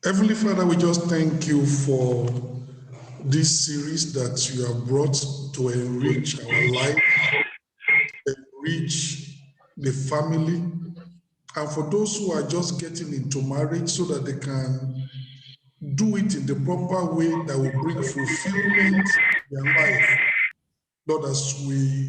Heavenly Father, we just thank you for this series that you have brought to enrich our life, enrich the family, and for those who are just getting into marriage so that they can do it in the proper way that will bring fulfillment in their life. Lord, as we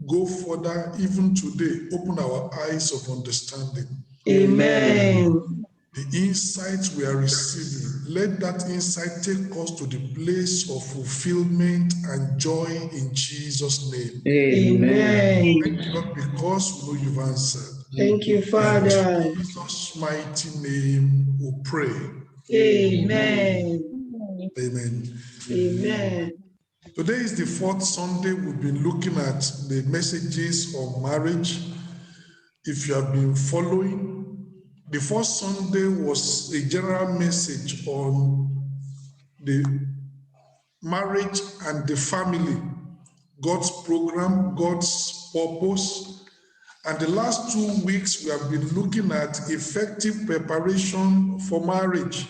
go further, even today, open our eyes of understanding. Amen. The insights we are receiving, let that insight take us to the place of fulfillment and joy in Jesus' name. Amen. Thank you, Lord, because we know you've answered. Thank you, In Father. Jesus' mighty name we pray. Amen. Amen. Amen. Today is the fourth Sunday we've been looking at the messages of marriage. If you have been following, the first Sunday was a general message on the marriage and the family, God's program, God's purpose. And the last 2 weeks, we have been looking at effective preparation for marriage.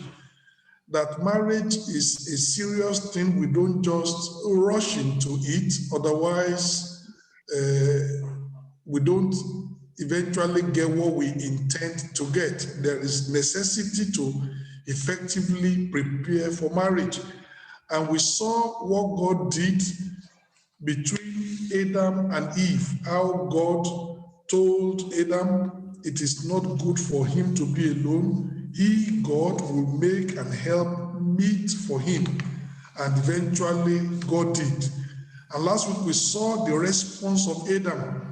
That marriage is a serious thing. We don't just rush into it. Otherwise, we don't eventually get what we intend to get. There is necessity to effectively prepare for marriage. And we saw what God did between Adam and Eve, how God told Adam it is not good for him to be alone. He, God, will make and help meet for him. And eventually, God did. And last week we saw the response of Adam.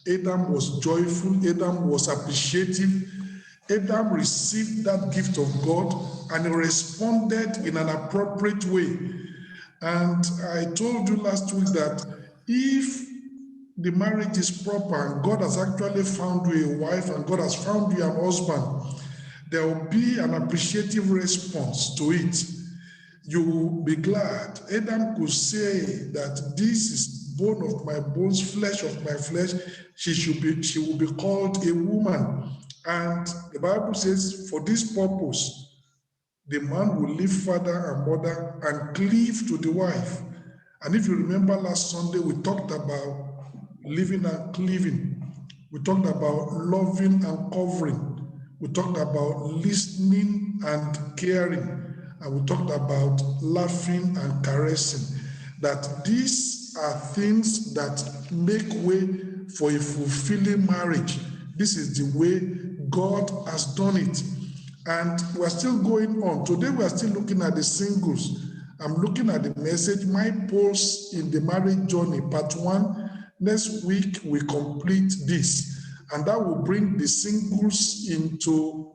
Adam was joyful, Adam was appreciative. Adam received that gift of God and he responded in an appropriate way. And I told you last week that if the marriage is proper and God has actually found you a wife and God has found you an husband, there will be an appreciative response to it. You will be glad. Adam could say that this is bone of my bones, flesh of my flesh. She will be called a woman. And the Bible says, for this purpose, the man will leave father and mother and cleave to the wife. And if you remember last Sunday, we talked about living and cleaving. We talked about loving and covering. We talked about listening and caring. And we talked about laughing and caressing. That these are things that make way for a fulfilling marriage. This is the way God has done it. And we're still going on. Today we're still looking at the singles. I'm looking at the message, My Pulse in the Marriage Journey, part 1. Next week we complete this. And that will bring the singles into,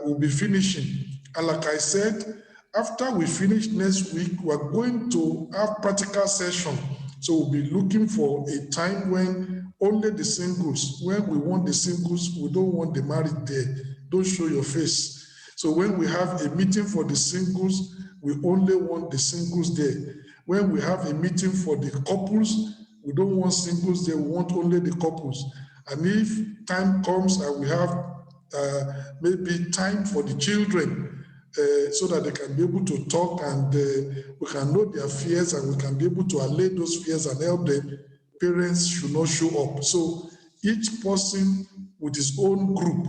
we'll be finishing. And like I said, after we finish next week, we're going to have practical session. So we'll be looking for a time when only the singles, when we want the singles, we don't want the married there. Don't show your face. So when we have a meeting for the singles, we only want the singles there. When we have a meeting for the couples, we don't want singles there, we want only the couples. And if time comes and we have maybe time for the children, so that they can be able to talk and we can know their fears and we can be able to allay those fears and help them, parents should not show up. So each person with his own group,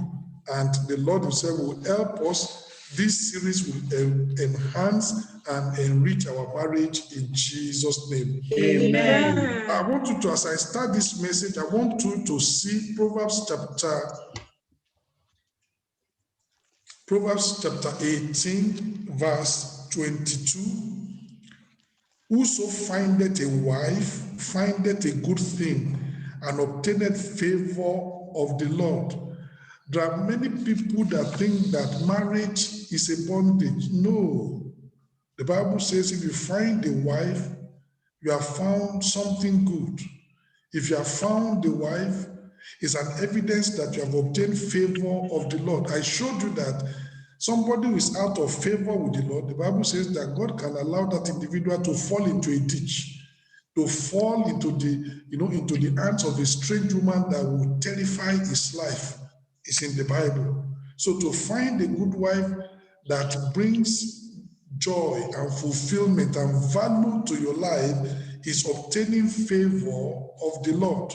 and the Lord himself will help us. This series will enhance and enrich our marriage in Jesus' name. Amen. I want you to, as I start this message, I want you to see Proverbs chapter 18, verse 22. Whoso findeth a wife, findeth a good thing, and obtaineth favor of the Lord. There are many people that think that marriage is a bondage. No. The Bible says if you find a wife, you have found something good. If you have found a wife, it's an evidence that you have obtained favor of the Lord. I showed you that somebody who is out of favor with the Lord, the Bible says that God can allow that individual to fall into a ditch, to fall into the hands of a strange woman that will terrify his life. It's in the Bible. So to find a good wife that brings joy and fulfillment and value to your life is obtaining favor of the Lord.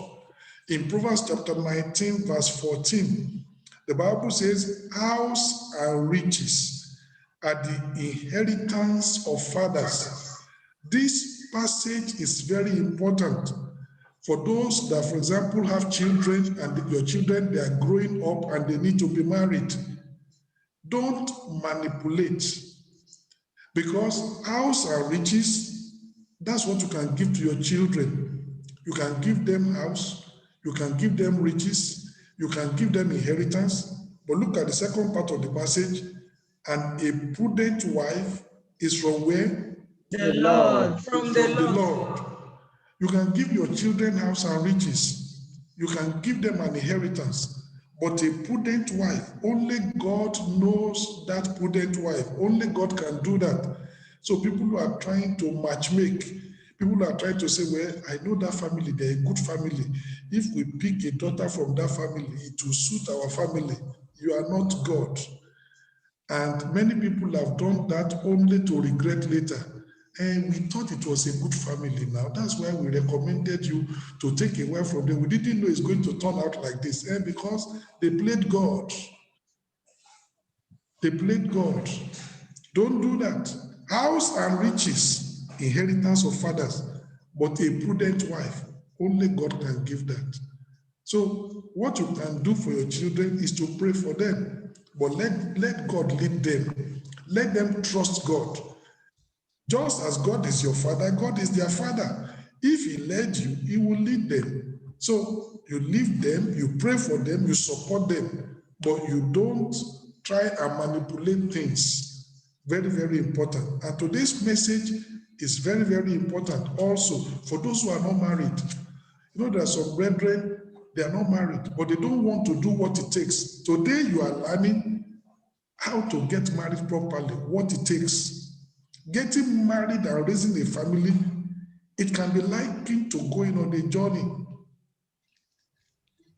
In Proverbs chapter 19, verse 14, the Bible says, house and riches are the inheritance of fathers. This passage is very important for those that, for example, have children and your children, they are growing up and they need to be married. Don't manipulate, because house and riches, that's what you can give to your children. You can give them house, you can give them riches, you can give them inheritance. But look at the second part of the passage, and a prudent wife is from where? The Lord. From the From the Lord. Lord. You can give your children house and riches. You can give them an inheritance. But a prudent wife, only God knows that prudent wife. Only God can do that. So people who are trying to matchmake, people who are trying to say, well, I know that family, they're a good family. If we pick a daughter from that family, it will suit our family. You are not God. And many people have done that only to regret later. And we thought it was a good family now. That's why we recommended you to take away from them. We didn't know it's going to turn out like this. And because they played God. They played God. Don't do that. House and riches, inheritance of fathers, but a prudent wife, only God can give that. So what you can do for your children is to pray for them, but let God lead them. Let them trust God. Just as God is your father, God is their father. If he led you, he will lead them. So you leave them, you pray for them, you support them, but you don't try and manipulate things. Very, very important. And today's message is very, very important also for those who are not married. You know, there are some brethren, they are not married, but they don't want to do what it takes. Today you are learning how to get married properly, what it takes. Getting married and raising a family, it can be likened to going on a journey,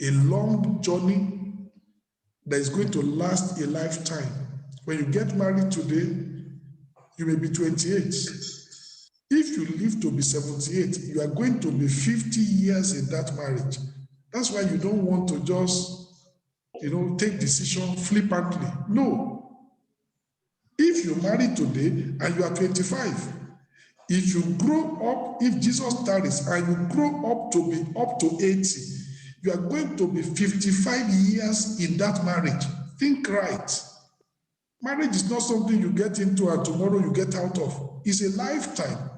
a long journey that is going to last a lifetime. When you get married today, you may be 28. If you live to be 78, you are going to be 50 years in that marriage. That's why you don't want to just, take decision flippantly. No. If you marry today and you are 25, if you grow up, if Jesus tarries and you grow up to be up to 80, you are going to be 55 years in that marriage. Think right. Marriage is not something you get into and tomorrow you get out of. It's a lifetime.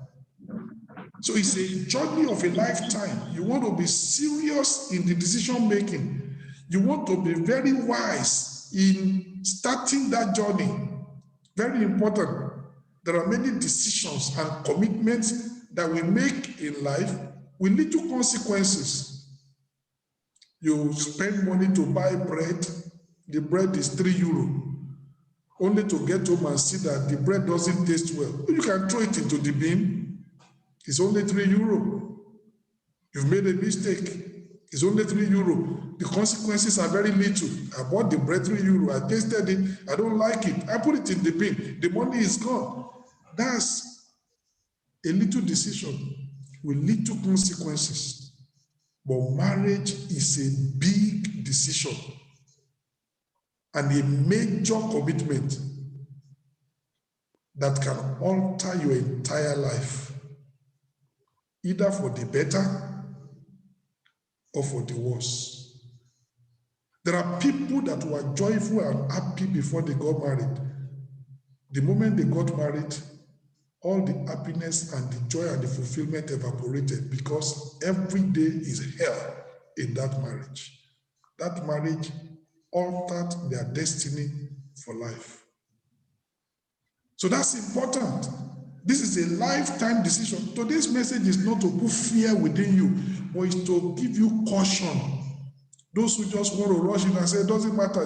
So it's a journey of a lifetime. You want to be serious in the decision making. You want to be very wise in starting that journey. Very important. There are many decisions and commitments that we make in life with little consequences. You spend money to buy bread, the bread is €3, only to get home and see that the bread doesn't taste well. You can throw it into the bin, it's only €3. You've made a mistake, it's only €3. The consequences are very little. I bought the bread €3, I tasted it, I don't like it, I put it in the bin, the money is gone. That's a little decision with little consequences. But marriage is a big decision and a major commitment that can alter your entire life, either for the better or for the worse. There are people that were joyful and happy before they got married. The moment they got married, all the happiness and the joy and the fulfillment evaporated because every day is hell in that marriage. That marriage altered their destiny for life. So that's important. This is a lifetime decision. Today's message is not to put fear within you, but it's to give you caution. Those who just want to rush in and say, it doesn't matter,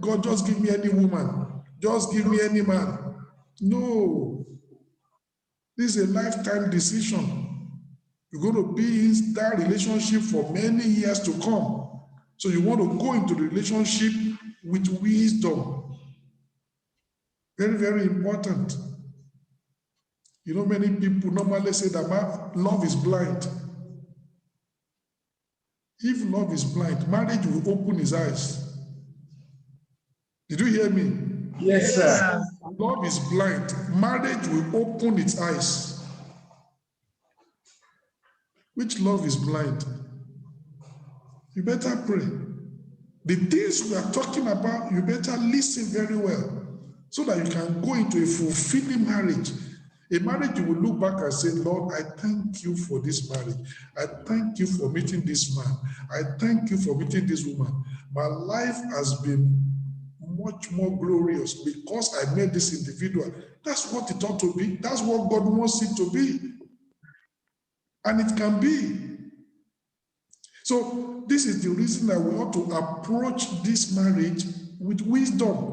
God, just give me any woman, just give me any man. No. This is a lifetime decision. You're going to be in that relationship for many years to come. So you want to go into the relationship with wisdom. Very, very important. You know, many people normally say that love is blind. If love is blind, marriage will open his eyes. Did you hear me? Yes, sir. Love is blind. Marriage will open its eyes. Which love is blind? You better pray. The things we are talking about, you better listen very well so that you can go into a fulfilling marriage. A marriage you will look back and say, Lord, I thank you for this marriage. I thank you for meeting this man. I thank you for meeting this woman. My life has been much more glorious because I met this individual. That's what it ought to be. That's what God wants it to be. And it can be. So this is the reason that we ought to approach this marriage with wisdom.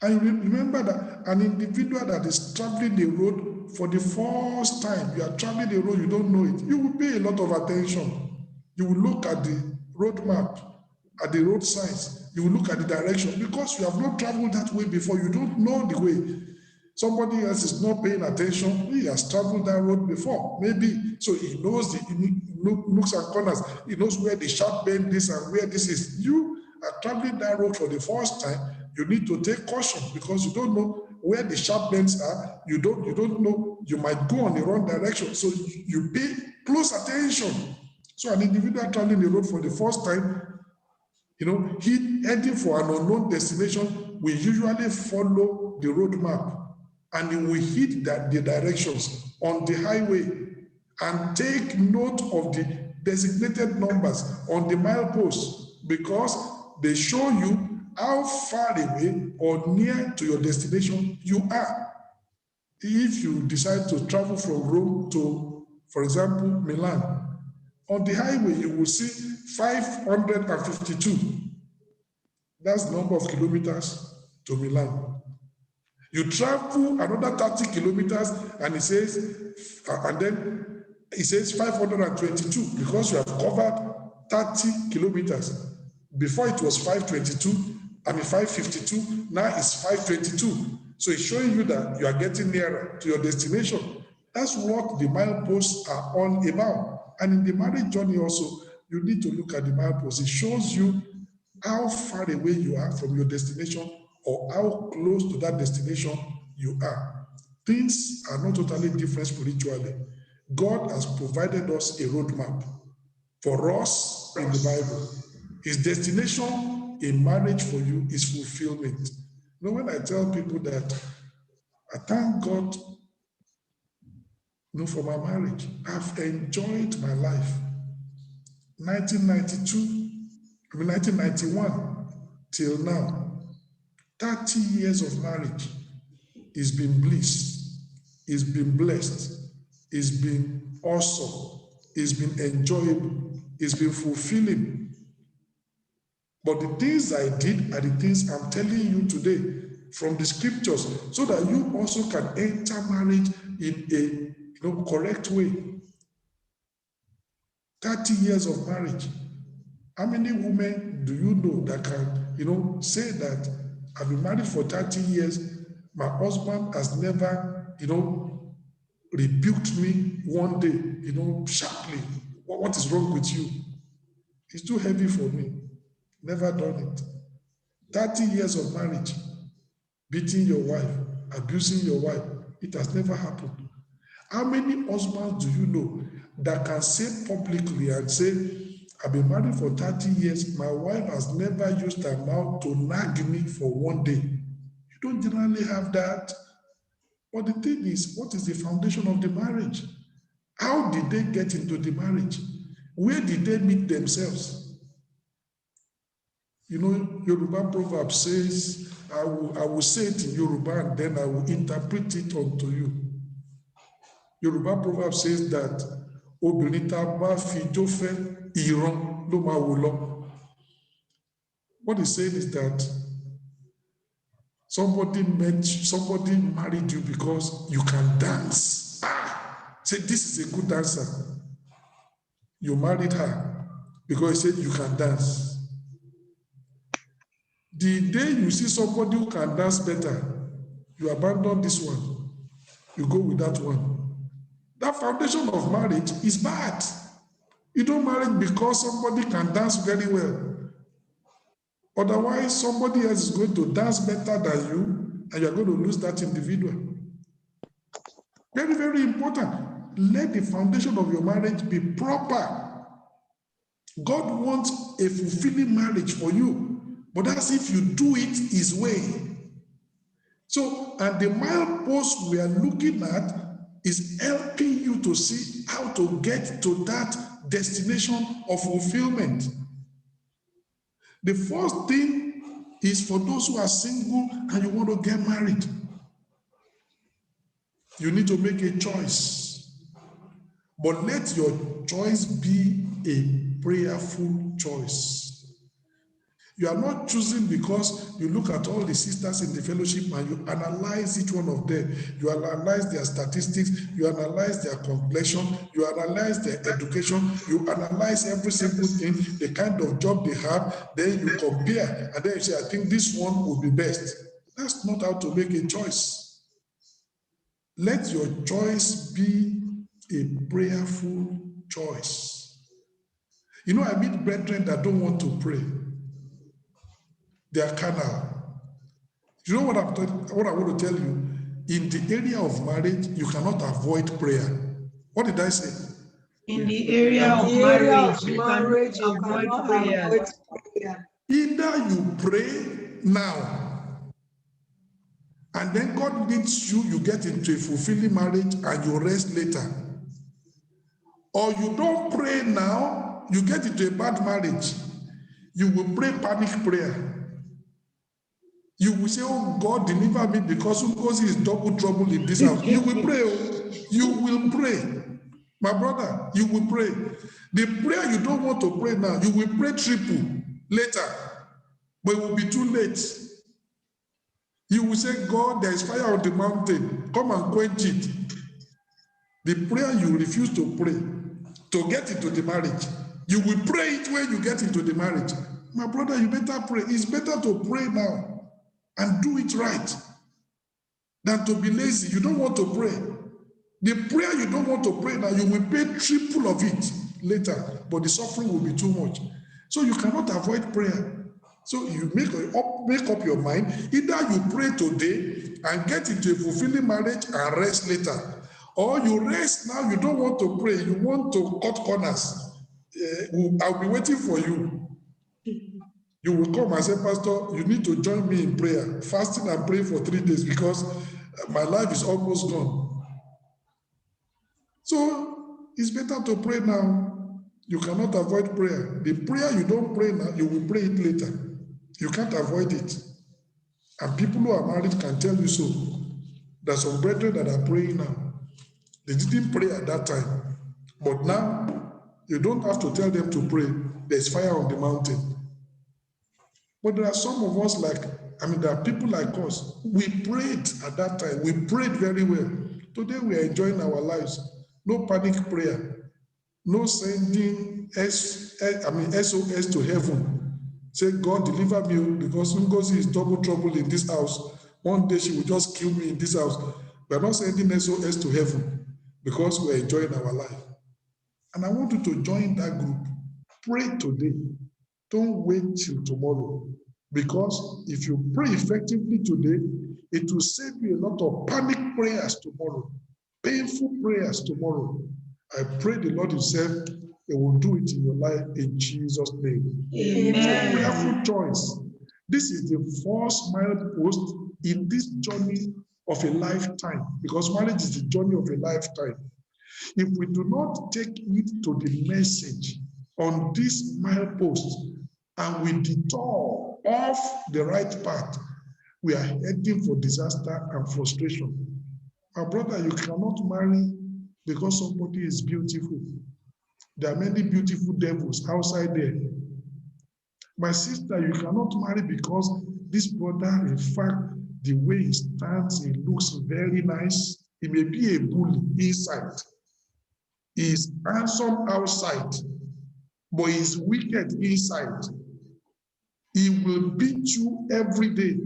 And remember that an individual that is traveling the road for the first time, you are traveling the road, you don't know it, you will pay a lot of attention. You will look at the road map, at the road signs, you will look at the direction because you have not traveled that way before, you don't know the way. Somebody else is not paying attention, he has traveled that road before, maybe, so he knows the nooks and corners, he knows where the sharp bend is and where this is. You are traveling that road for the first time, you need to take caution because you don't know where the sharp bends are. You don't know, you might go on the wrong direction. So you pay close attention. So an individual traveling the road for the first time, heading for an unknown destination, we usually follow the road map and we hit the directions on the highway and take note of the designated numbers on the mileposts because they show you how far away or near to your destination you are. If you decide to travel from Rome to, for example, Milan, on the highway you will see 552. That's the number of kilometers to Milan. You travel another 30 kilometers and it says, 522 because you have covered 30 kilometers. Before it was 552, now it's 522. So it's showing you that you are getting nearer to your destination. That's what the mileposts are all about. And in the marriage journey also, you need to look at the mileposts. It shows you how far away you are from your destination or how close to that destination you are. Things are not totally different spiritually. God has provided us a roadmap for us in the Bible. His destination in marriage for you is fulfillment. When I tell people that I thank God for my marriage, I've enjoyed my life. 1991 till now, 30 years of marriage. It's been bliss, it's been blessed, it's been awesome, it's been enjoyable, it's been fulfilling. But the things I did are the things I'm telling you today from the scriptures so that you also can enter marriage in a correct way. 30 years of marriage. How many women do you know that can, say that I've been married for 30 years, my husband has never, rebuked me one day, sharply. What is wrong with you? It's too heavy for me. Never done it. 30 years of marriage, beating your wife, abusing your wife, it has never happened. How many husbands do you know that can say publicly and say, I've been married for 30 years, my wife has never used her mouth to nag me for one day? You don't generally have that. But the thing is, what is the foundation of the marriage? How did they get into the marriage? Where did they meet themselves? Yoruba proverb says, I will say it in Yoruba and then I will interpret it unto you. Yoruba proverb says that obìnrin tá bá fi ijó fẹ́ ìran ló máa wò lọ. What he's saying is that somebody married you because you can dance. Say this is a good dancer. You married her because he said you can dance. The day you see somebody who can dance better, you abandon this one. You go with that one. That foundation of marriage is bad. You don't marry because somebody can dance very well. Otherwise, somebody else is going to dance better than you, and you're going to lose that individual. Very, very important. Let the foundation of your marriage be proper. God wants a fulfilling marriage for you, but that's if you do it His way. So, and the milepost we are looking at is helping you to see how to get to that destination of fulfillment. The first thing is for those who are single and you want to get married. You need to make a choice. But let your choice be a prayerful choice. You are not choosing because you look at all the sisters in the fellowship and you analyze each one of them. You analyze their statistics, you analyze their complexion, you analyze their education, you analyze every single thing, the kind of job they have, then you compare, and then you say, I think this one will be best. That's not how to make a choice. Let your choice be a prayerful choice. You know, I meet brethren that don't want to pray. They are carnal. You know what I want to tell you? In the area of marriage, you cannot avoid prayer. What did I say? In the area of marriage, you cannot avoid prayer. Either you pray now, and then God leads you, you get into a fulfilling marriage and you rest later. Or you don't pray now, you get into a bad marriage. You will pray panic prayer. You will say, oh God, deliver me because Ngozi is double trouble in this house. You will pray. You will pray. My brother, you will pray. The prayer you don't want to pray now, you will pray triple later, but it will be too late. You will say, God, there is fire on the mountain. Come and quench it. The prayer you refuse to pray to get into the marriage, you will pray it when you get into the marriage. My brother, you better pray. It's better to pray now and do it right than to be lazy. You don't want to pray. The prayer you don't want to pray now, you will pay triple of it later, but the suffering will be too much. So you cannot avoid prayer. So you make up your mind. Either you pray today and get into a fulfilling marriage and rest later, or you rest now, you don't want to pray, you want to cut corners. I'll be waiting for you. You will come and say, Pastor, you need to join me in prayer, fasting and praying for 3 days because my life is almost gone. So it's better to pray now. You cannot avoid prayer. The prayer you don't pray now, you will pray it later. You can't avoid it. And people who are married can tell you so. There's some brethren that are praying now. They didn't pray at that time. But now, you don't have to tell them to pray. There's fire on the mountain. But there are some of us there are people like us. We prayed at that time. We prayed very well. Today we are enjoying our lives. No panic prayer. No sending SOS to heaven. Say, God, deliver me because Ngozi is double trouble in this house. One day she will just kill me in this house. We are not sending SOS to heaven because we are enjoying our life. And I want you to join that group. Pray today. Don't wait till tomorrow. Because if you pray effectively today, it will save you a lot of panic prayers tomorrow, painful prayers tomorrow. I pray the Lord Himself, He will do it in your life in Jesus' name. Amen. It's a prayerful choice. This is the first milepost in this journey of a lifetime, because marriage is the journey of a lifetime. If we do not take it to the message on this milepost and we detour off the right path, we are heading for disaster and frustration. My brother, you cannot marry because somebody is beautiful. There are many beautiful devils outside there. My sister, you cannot marry because this brother, in fact, the way he stands, he looks very nice. He may be a bully inside. He is handsome outside, but he is wicked inside. He will beat you every day.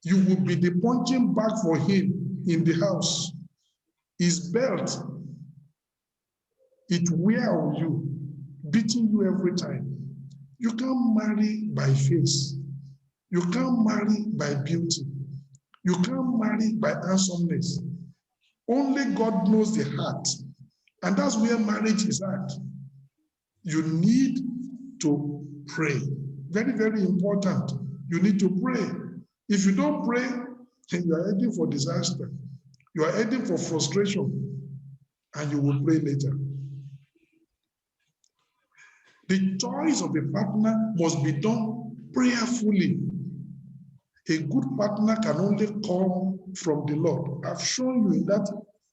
You will be the punching bag for him in the house. His belt, it wear on you, beating you every time. You can't marry by face. You can't marry by beauty. You can't marry by handsomeness. Only God knows the heart. And that's where marriage is at. You need to pray. Very, very important. You need to pray. If you don't pray, then you are heading for disaster. You are heading for frustration, and you will pray later. The choice of a partner must be done prayerfully. A good partner can only come from the Lord. I've shown you in that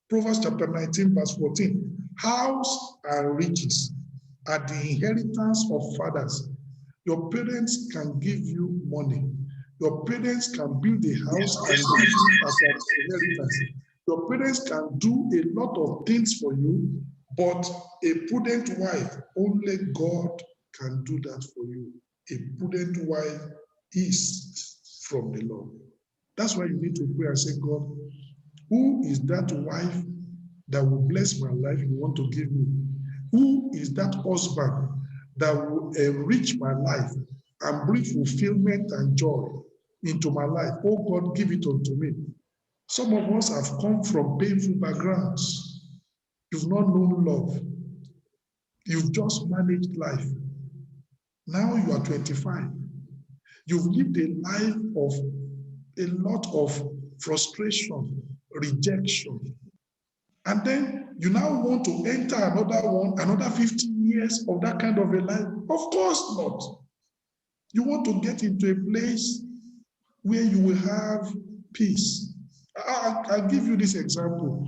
Proverbs chapter 19, verse 14. House and riches are the inheritance of fathers. Your parents can give you money. Your parents can build a house and give you as an inheritance. Your parents can do a lot of things for you, but a prudent wife, only God can do that for you. A prudent wife is from the Lord. That's why you need to pray and say, God, who is that wife that will bless my life you want to give me? Who is that husband that will enrich my life and bring fulfillment and joy into my life? Oh God, give it unto me. Some of us have come from painful backgrounds. You've not known love. You've just managed life. Now you are 25. You've lived a life of a lot of frustration, rejection. And then you now want to enter another 50 years of that kind of a life? Of course not. You want to get into a place where you will have peace. I'll give you this example.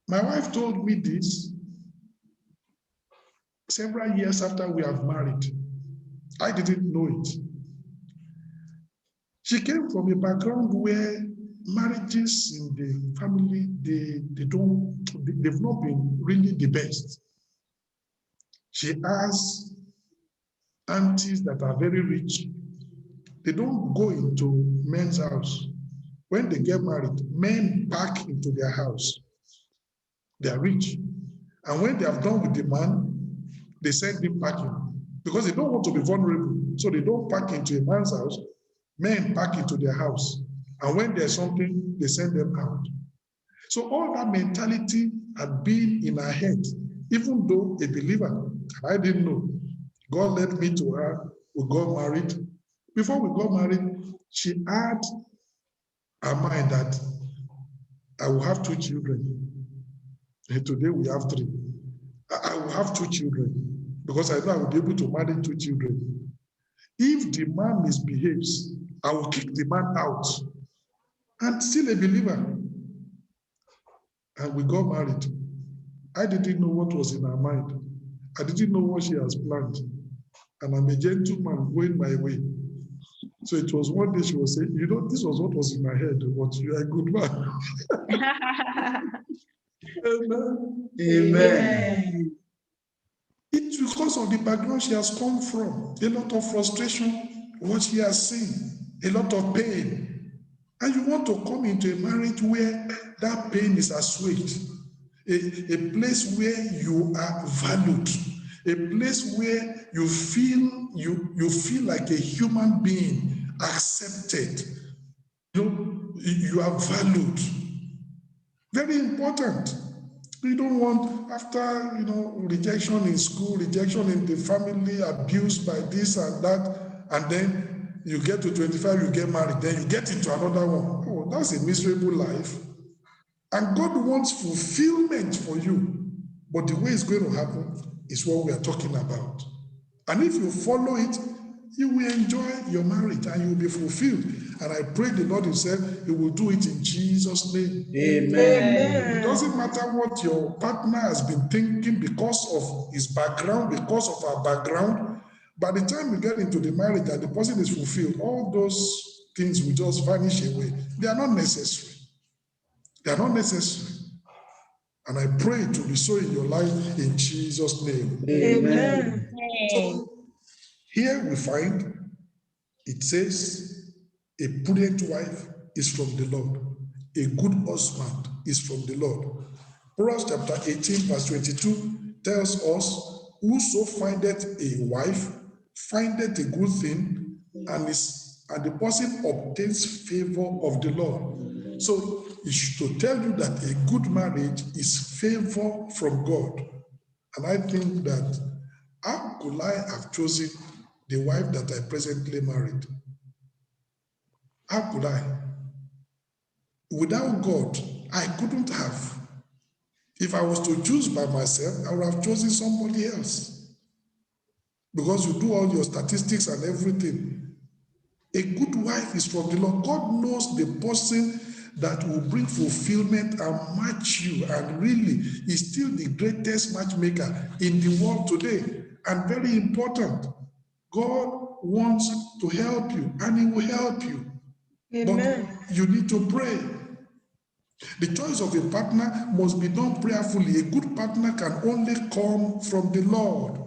My wife told me this several years after we have married. I didn't know it. She came from a background where marriages in the family, they've not been really the best. She has aunties that are very rich. They don't go into men's house. When they get married, men pack into their house. They are rich. And when they have done with the man, they send him packing because they don't want to be vulnerable. So they don't pack into a man's house. Men pack into their house. And when there's something, they send them out. So all that mentality had been in her head, even though a believer, I didn't know. God led me to her. We got married. Before we got married, she had her mind that I will have 2 children. And today we have 3. I will have 2 children because I know I will be able to manage 2 children. If the man misbehaves, I will kick the man out. And still a believer. And we got married. I didn't know what was in her mind. I didn't know what she has planned. And I'm a gentleman going my way. So it was one day she was saying, you know, this was what was in my head, but you are a good man. Amen. Amen. It's because of the background she has come from. A lot of frustration, what she has seen, a lot of pain. And you want to come into a marriage where that pain is assuaged. A place where you are valued. A place where you feel like a human being, accepted. You are valued. Very important. You don't want, after rejection in school, rejection in the family, abused by this and that, and then you get to 25, you get married, then you get into another one. Oh, that's a miserable life. And God wants fulfillment for you. But the way it's going to happen is what we are talking about. And if you follow it, you will enjoy your marriage and you will be fulfilled. And I pray the Lord himself, he will do it in Jesus' name. Amen. It doesn't matter what your partner has been thinking because of his background, because of our background. By the time you get into the marriage and the person is fulfilled, all those things will just vanish away. They are not necessary. They are not necessary. And I pray to be so in your life in Jesus' name. Amen. So Here we find it says, a prudent wife is from the Lord. A good husband is from the Lord. Proverbs chapter 18, verse 22 tells us, whoso findeth a wife findeth a good thing, and the person obtains favor of the Lord. So it should tell you that a good marriage is favor from God. And I think that how could I have chosen the wife that I presently married? How could I? Without God, I couldn't have. If I was to choose by myself, I would have chosen somebody else. Because you do all your statistics and everything. A good wife is from the Lord. God knows the person that will bring fulfillment and match you, and really is still the greatest matchmaker in the world today. And very important, God wants to help you, and He will help you. Amen. But you need to pray. The choice of a partner must be done prayerfully. A good partner can only come from the Lord.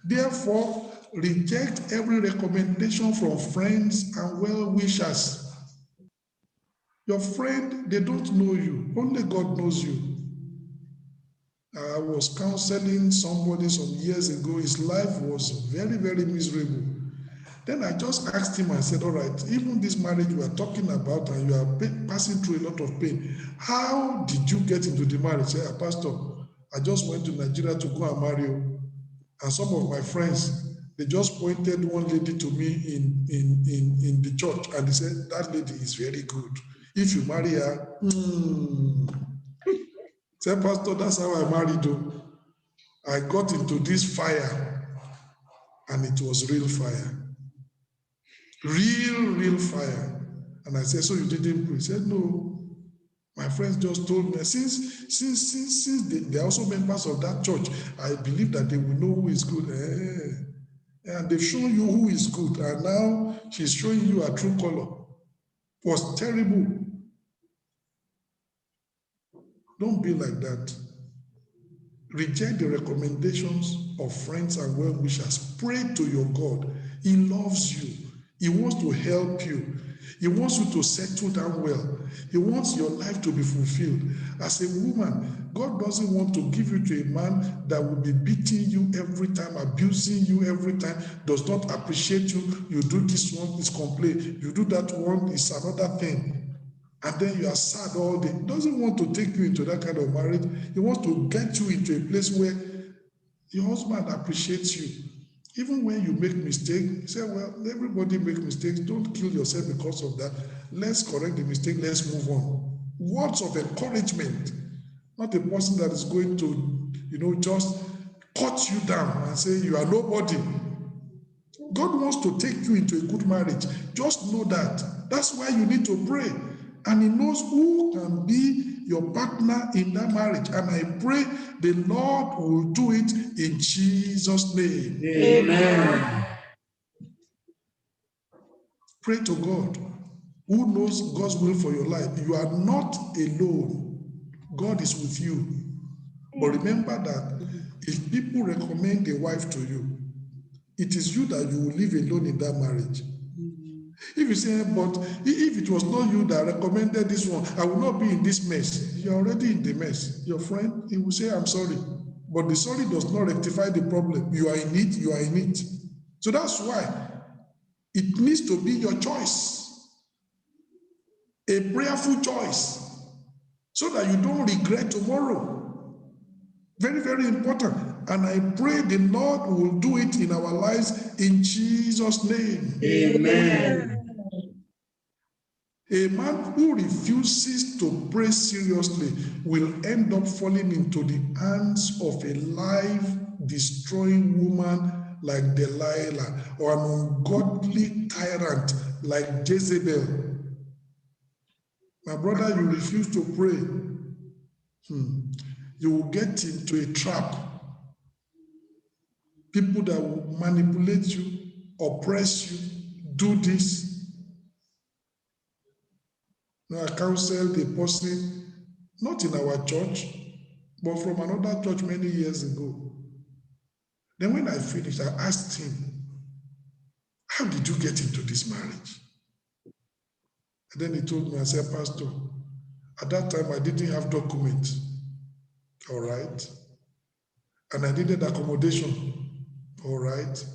Therefore, reject every recommendation from friends and well-wishers. Your friend, they don't know you. Only God knows you. I was counseling somebody some years ago. His life was very, very miserable. Then I just asked him, I said, all right, even this marriage we are talking about and you are passing through a lot of pain, how did you get into the marriage? He said, Pastor, I just went to Nigeria to go and marry you. And some of my friends, they just pointed one lady to me in the church, and they said, that lady is very good. If you marry her, Say, Pastor, that's how I married you. I got into this fire, and it was real fire. Real fire. And I said, so you didn't pray? He said, no. My friends just told me, since they are also members of that church, I believe that they will know who is good. And they've shown you who is good, and now she's showing you her true color. It was terrible. Don't be like that. Reject the recommendations of friends and well-wishers. Pray to your God. He loves you. He wants to help you. He wants you to settle down well. He wants your life to be fulfilled. As a woman, God doesn't want to give you to a man that will be beating you every time, abusing you every time, does not appreciate you. You do this one, is complain. You do that one, is another thing. And then you are sad all day. He doesn't want to take you into that kind of marriage. He wants to get you into a place where your husband appreciates you. Even when you make mistakes, he said, well, everybody makes mistakes. Don't kill yourself because of that. Let's correct the mistake. Let's move on. Words of encouragement. Not a person that is going to, just cut you down and say you are nobody. God wants to take you into a good marriage. Just know that. That's why you need to pray. And He knows who can be your partner in that marriage. And I pray the Lord will do it in Jesus' name. Amen. Pray to God, who knows God's will for your life. You are not alone. God is with you. But remember that if people recommend a wife to you, it is you that you will live alone in that marriage. If you say, but if it was not you that recommended this one, I will not be in this mess. You're already in the mess. Your friend, he will say, I'm sorry. But the sorry does not rectify the problem. You are in it, you are in it. So that's why it needs to be your choice. A prayerful choice. So that you don't regret tomorrow. Very, very important. And I pray the Lord will do it in our lives in Jesus' name. Amen. A man who refuses to pray seriously will end up falling into the hands of a life-destroying woman like Delilah, or an ungodly tyrant like Jezebel. My brother, you refuse to pray, you will get into a trap. People that will manipulate you, oppress you, do this. Now, I counseled a person, not in our church, but from another church many years ago. Then when I finished, I asked him, how did you get into this marriage? And then he told me, I said, Pastor, at that time I didn't have documents, all right? And I needed accommodation, all right?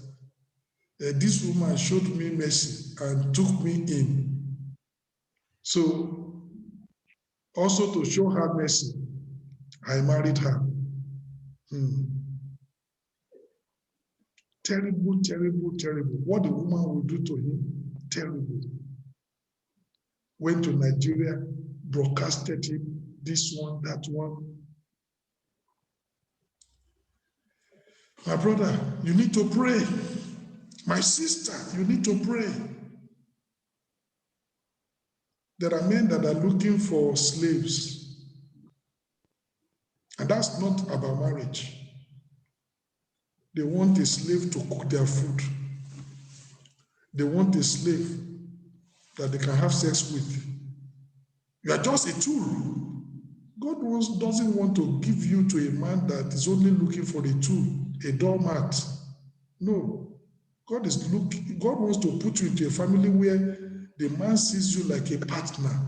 This woman showed me mercy and took me in. So, also to show her mercy, I married her. Terrible, terrible, terrible. What the woman will do to him, terrible. Went to Nigeria, broadcasted him, this one, that one. My brother, you need to pray. My sister, you need to pray. There are men that are looking for slaves. And that's not about marriage. They want a slave to cook their food. They want a slave that they can have sex with. You are just a tool. God doesn't want to give you to a man that is only looking for a tool, a doormat. No. God wants to put you into a family where the man sees you like a partner.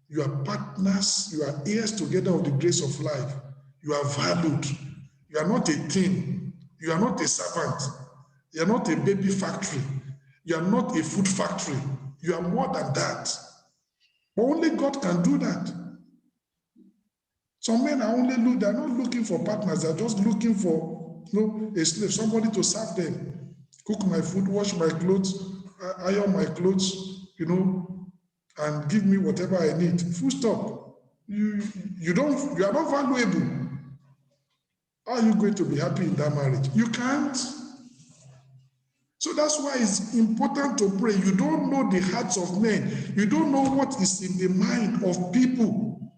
You are partners, you are heirs together of the grace of life. You are valued. You are not a thing. You are not a servant. You are not a baby factory. You are not a food factory. You are more than that. But only God can do that. Some men are they're not looking for partners, they're just looking for a slave, somebody to serve them, cook my food, wash my clothes, iron my clothes, and give me whatever I need. Full stop. You are not valuable. How are you going to be happy in that marriage? You can't. So that's why it's important to pray. You don't know the hearts of men. You don't know what is in the mind of people.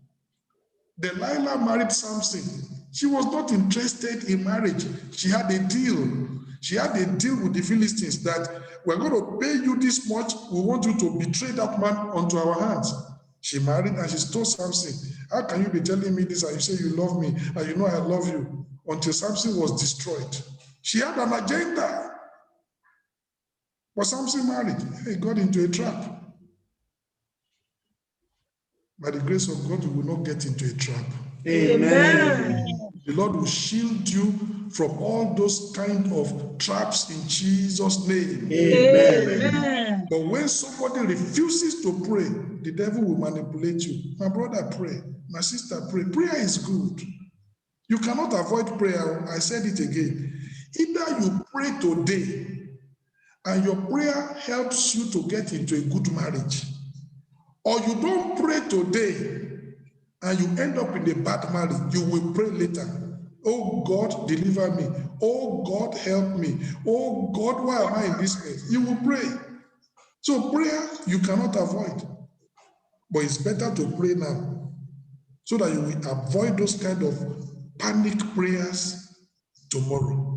Delilah married Samson. She was not interested in marriage. She had a deal. She had a deal with the Philistines that we're going to pay you this much. We want you to betray that man onto our hands. She married and she told Samson, how can you be telling me this and you say you love me and you know I love you? Until Samson was destroyed. She had an agenda. But Samson married. He got into a trap. By the grace of God, you will not get into a trap. Amen. The Lord will shield you from all those kind of traps in Jesus' name. Amen. But when somebody refuses to pray, the devil will manipulate you. My brother, pray. My sister, pray. Prayer is good. You cannot avoid prayer. I said it again. Either you pray today and your prayer helps you to get into a good marriage, or you don't pray today and you end up in a bad marriage. You will pray later. Oh God, deliver me. Oh God, help me. Oh God, why am I in this place? You will pray. So prayer you cannot avoid. But it's better to pray now so that you will avoid those kind of panic prayers tomorrow.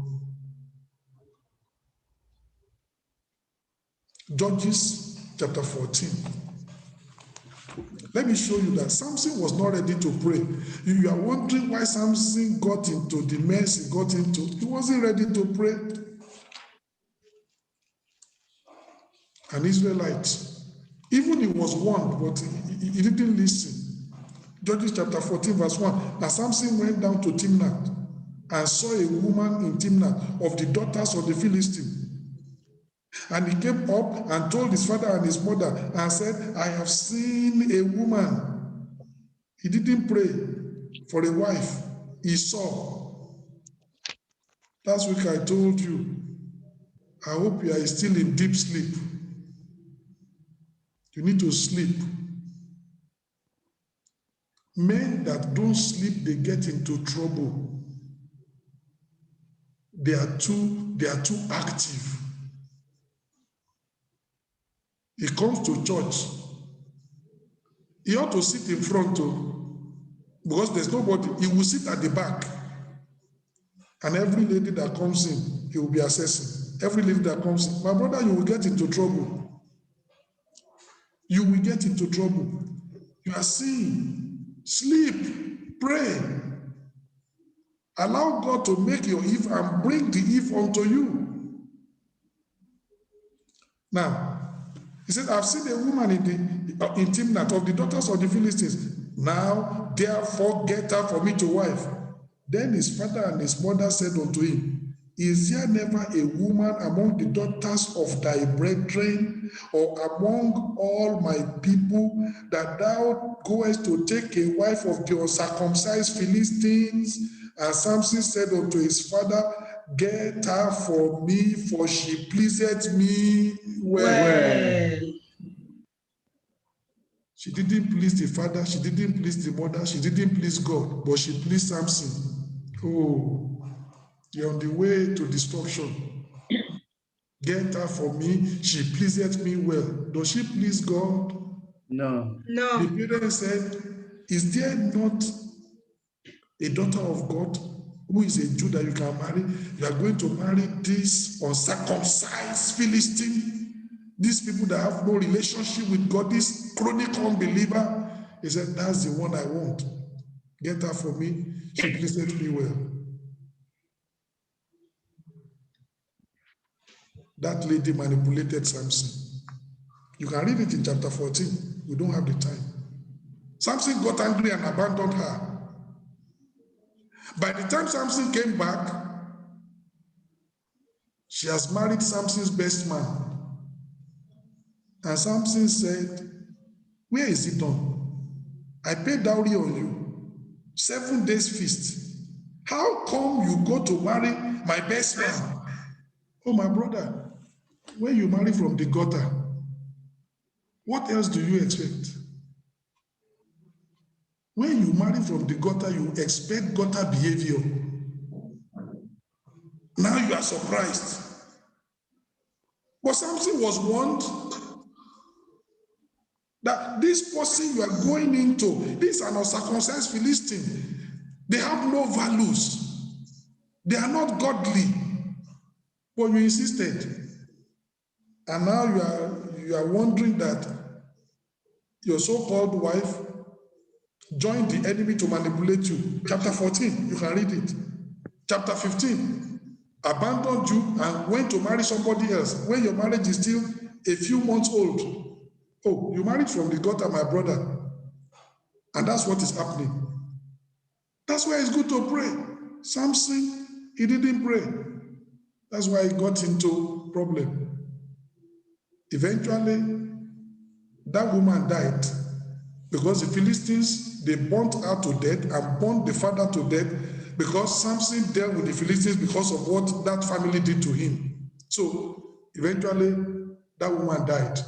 Judges chapter 14. Let me show you that Samson was not ready to pray. You are wondering why Samson got into the mess he got into. He wasn't ready to pray. An Israelite. Even he was warned, but he didn't listen. Judges chapter 14, verse 1. Now Samson went down to Timnath and saw a woman in Timnath of the daughters of the Philistines. And he came up and told his father and his mother and said, I have seen a woman. He didn't pray for a wife. He saw. Last week I told you, I hope you are still in deep sleep. You need to sleep. Men that don't sleep, they get into trouble. They are too active. He comes to church. He ought to sit in front too, because there's nobody. He will sit at the back. And every lady that comes in, he will be assessing. Every lady that comes in, my brother, you will get into trouble. You will get into trouble. You are seeing. Sleep. Pray. Allow God to make your Eve and bring the Eve unto you. Now, he said, I've seen a woman in Timnath of the daughters of the Philistines. Now, therefore, get her for me to wife. Then his father and his mother said unto him, Is there never a woman among the daughters of thy brethren, or among all my people, that thou goest to take a wife of the uncircumcised Philistines? And Samson said unto his father, Get her for me, for she pleaseth me well. She didn't please the father, she didn't please the mother, she didn't please God, but she pleased Samson. Oh, you're on the way to destruction. Get her for me, she pleaseth me well. Does she please God? No. The parents said, Is there not a daughter of God who is a Jew that you can marry? You are going to marry this uncircumcised Philistine? These people that have no relationship with God, this chronic unbeliever. He said, That's the one I want. Get her for me. She pleaseth me well. That lady manipulated Samson. You can read it in chapter 14. We don't have the time. Samson got angry and abandoned her. By the time Samson came back, she has married Samson's best man. And Samson said, Where is it done? I paid dowry on you. 7 days feast. How come you go to marry my best man? Oh, my brother, when you marry from the gutter, what else do you expect? When you marry from the gutter, you expect gutter behavior. Now you are surprised. But Samson was warned that this person you are going into, this is an uncircumcised Philistine. They have no values. They are not godly. But you insisted. And now you are wondering that your so-called wife joined the enemy to manipulate you. Chapter 14, you can read it. Chapter 15, abandoned you and went to marry somebody else when your marriage is still a few months old. Oh, you married from the gutter, my brother. And that's what is happening. That's why it's good to pray. Samson, he didn't pray. That's why he got into problem. Eventually, that woman died because the Philistines, they burnt her to death and burnt the father to death because Samson dealt with the Philistines because of what that family did to him. So eventually, that woman died.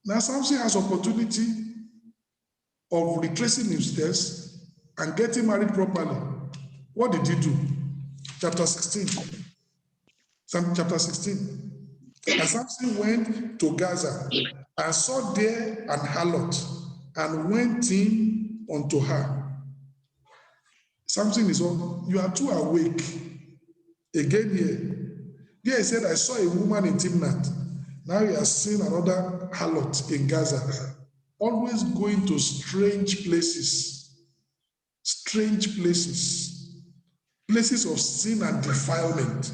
Now Samson has opportunity of retracing his steps and getting married properly. What did he do? Chapter 16. Chapter 16. And Samson went to Gaza and saw there an harlot and went in unto her. Samson is on, you are too awake. Again here. There he said, I saw a woman in Timnath. Now you are seeing another harlot in Gaza. Always going to strange places. Strange places. Places of sin and defilement.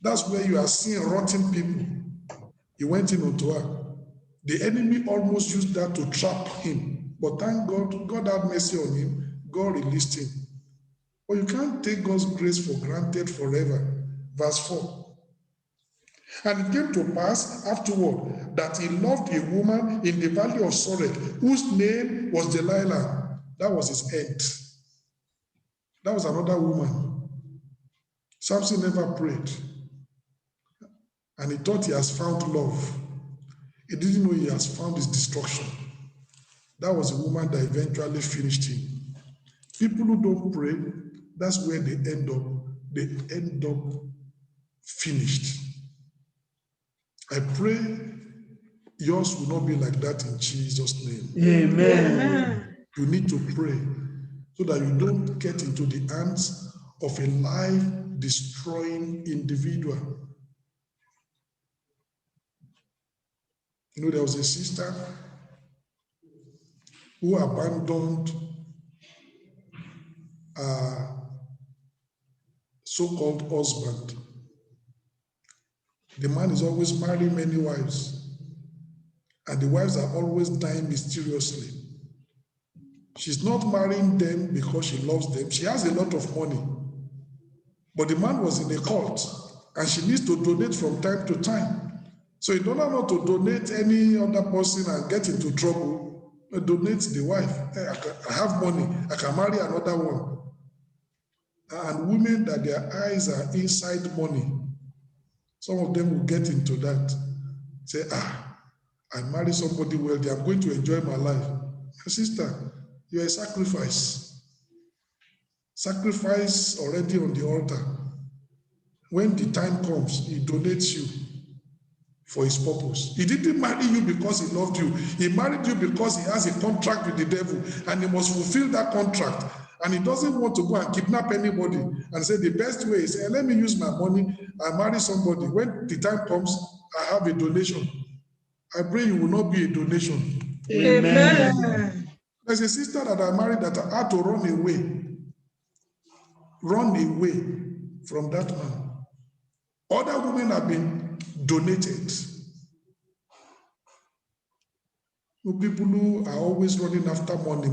That's where you are seeing rotten people. He went in unto her. The enemy almost used that to trap him. But thank God, God had mercy on him. God released him. But you can't take God's grace for granted forever. Verse 4. And it came to pass afterward that he loved a woman in the valley of Sorek, whose name was Delilah. That was his end. That was another woman. Samson never prayed. And he thought he has found love. He didn't know he has found his destruction. That was the woman that eventually finished him. People who don't pray, that's where they end up. They end up finished. I pray yours will not be like that in Jesus' name. Amen. You need to pray so that you don't get into the hands of a life-destroying individual. You know, there was a sister who abandoned a so-called husband The man is always marrying many wives, and the wives are always dying mysteriously. She's not marrying them because she loves them. She has a lot of money, but the man was in a cult, and she needs to donate from time to time. So in order not to donate any other person and get into trouble, donate the wife. Hey, I have money, I can marry another one. And women that their eyes are inside money, some of them will get into that. Say, I marry somebody wealthy, I'm going to enjoy my life. My sister, you're a sacrifice. Sacrifice already on the altar. When the time comes, he donates you for his purpose. He didn't marry you because he loved you. He married you because he has a contract with the devil, and he must fulfill that contract. And he doesn't want to go and kidnap anybody and say the best way is, let me use my money and marry somebody. When the time comes, I have a donation. I pray you will not be a donation. Amen. There's a sister that I married that I had to run away from that man. Other women have been donated. People who are always running after money.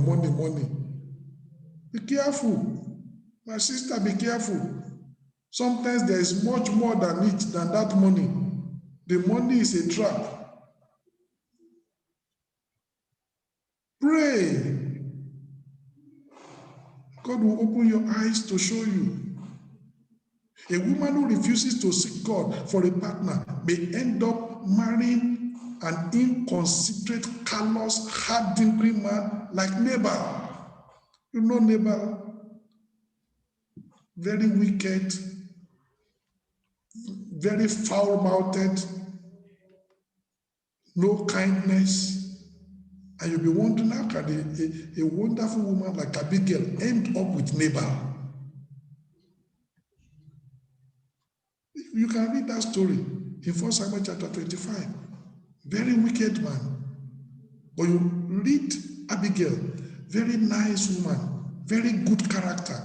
Be careful. My sister, be careful. Sometimes there is much more than that money. The money is a trap. Pray. God will open your eyes to show you. A woman who refuses to seek God for a partner may end up marrying an inconsiderate, callous, hard-thinking man like Nabal. You know Nabal? Very wicked, very foul-mouthed, no kindness. And you'll be wondering, how can a wonderful woman like Abigail end up with Nabal? You can read that story in 1 Samuel chapter 25. Very wicked man. But you read Abigail, very nice woman, very good character.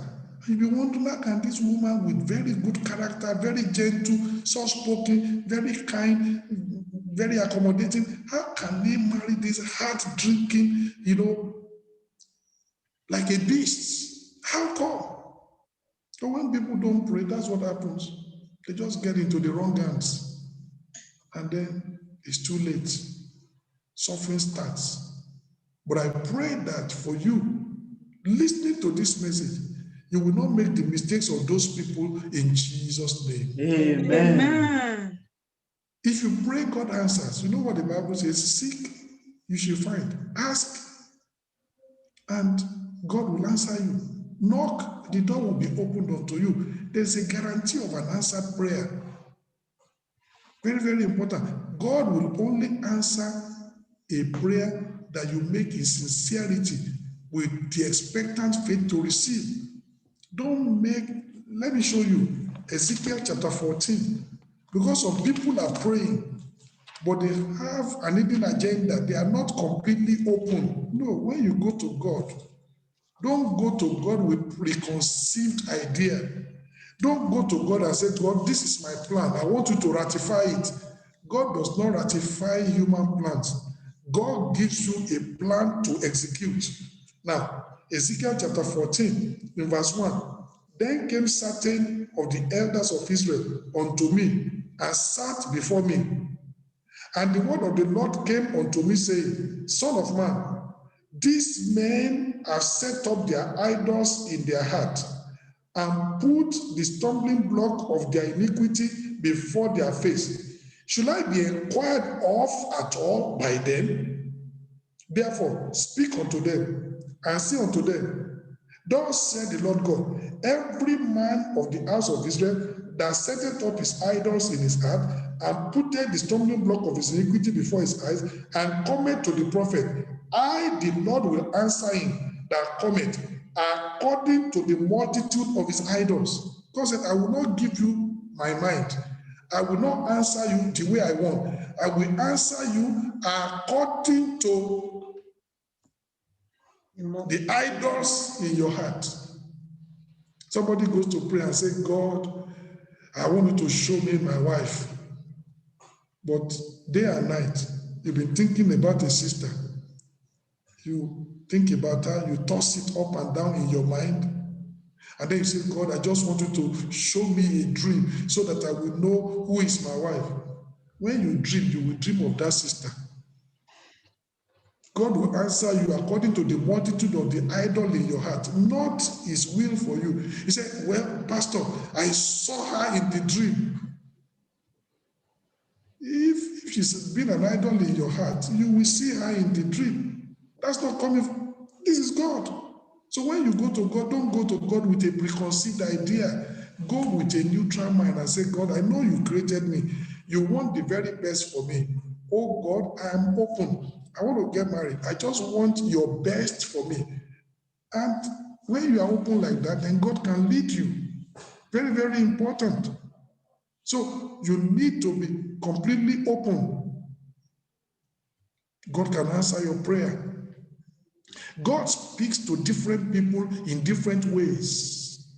And you'll be wondering, how can this woman with very good character, very gentle, soft-spoken, very kind, very accommodating, how can they marry this hard-drinking, like a beast? How come? So when people don't pray, that's what happens. They just get into the wrong hands. And then it's too late. Suffering starts. But I pray that for you, listening to this message, you will not make the mistakes of those people in Jesus' name. Amen. If you pray, God answers. You know what the Bible says? Seek, you shall find. Ask, and God will answer you. Knock, the door will be opened unto you. There's a guarantee of an answered prayer. Very, very important. God will only answer a prayer that you make in sincerity with the expectant faith to receive. Let me show you Ezekiel chapter 14. Because some people are praying, but they have an hidden agenda. They are not completely open. No, when you go to God, don't go to God with preconceived idea. Don't go to God and say, God, this is my plan. I want you to ratify it. God does not ratify human plans. God gives you a plan to execute. Now, Ezekiel chapter 14, in verse 1. Then came certain of the elders of Israel unto me and sat before me. And the word of the Lord came unto me, saying, Son of man, these men have set up their idols in their heart and put the stumbling block of their iniquity before their face. Should I be inquired of at all by them? Therefore, speak unto them and say unto them, Thus said the Lord God, every man of the house of Israel that setteth up his idols in his heart and putteth the stumbling block of his iniquity before his eyes and cometh to the prophet, I, the Lord, will answer him that cometh according to the multitude of his idols. God said, I will not give you my mind. I will not answer you the way I want. I will answer you according to the idols in your heart. Somebody goes to pray and say, God, I want you to show me my wife. But day and night, you've been thinking about a sister. You think about her, you toss it up and down in your mind. And then you say, God, I just want you to show me a dream so that I will know who is my wife. When you dream, you will dream of that sister. God will answer you according to the multitude of the idol in your heart, not his will for you. He said, well, Pastor, I saw her in the dream. If she's been an idol in your heart, you will see her in the dream. That's not coming from, this is God. So when you go to God, don't go to God with a preconceived idea. Go with a neutral mind and say, God, I know you created me. You want the very best for me. Oh God, I am open. I want to get married. I just want your best for me. And when you are open like that, then God can lead you. Very, very important. So you need to be completely open. God can answer your prayer. God speaks to different people in different ways.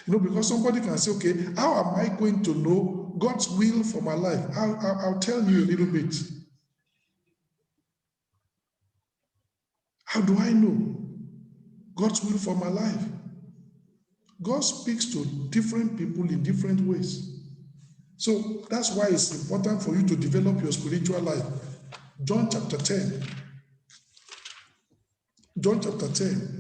Because somebody can say, okay, how am I going to know God's will for my life? I'll tell you a little bit. How do I know God's will for my life? God speaks to different people in different ways. So that's why it's important for you to develop your spiritual life. John chapter 10. John chapter 10.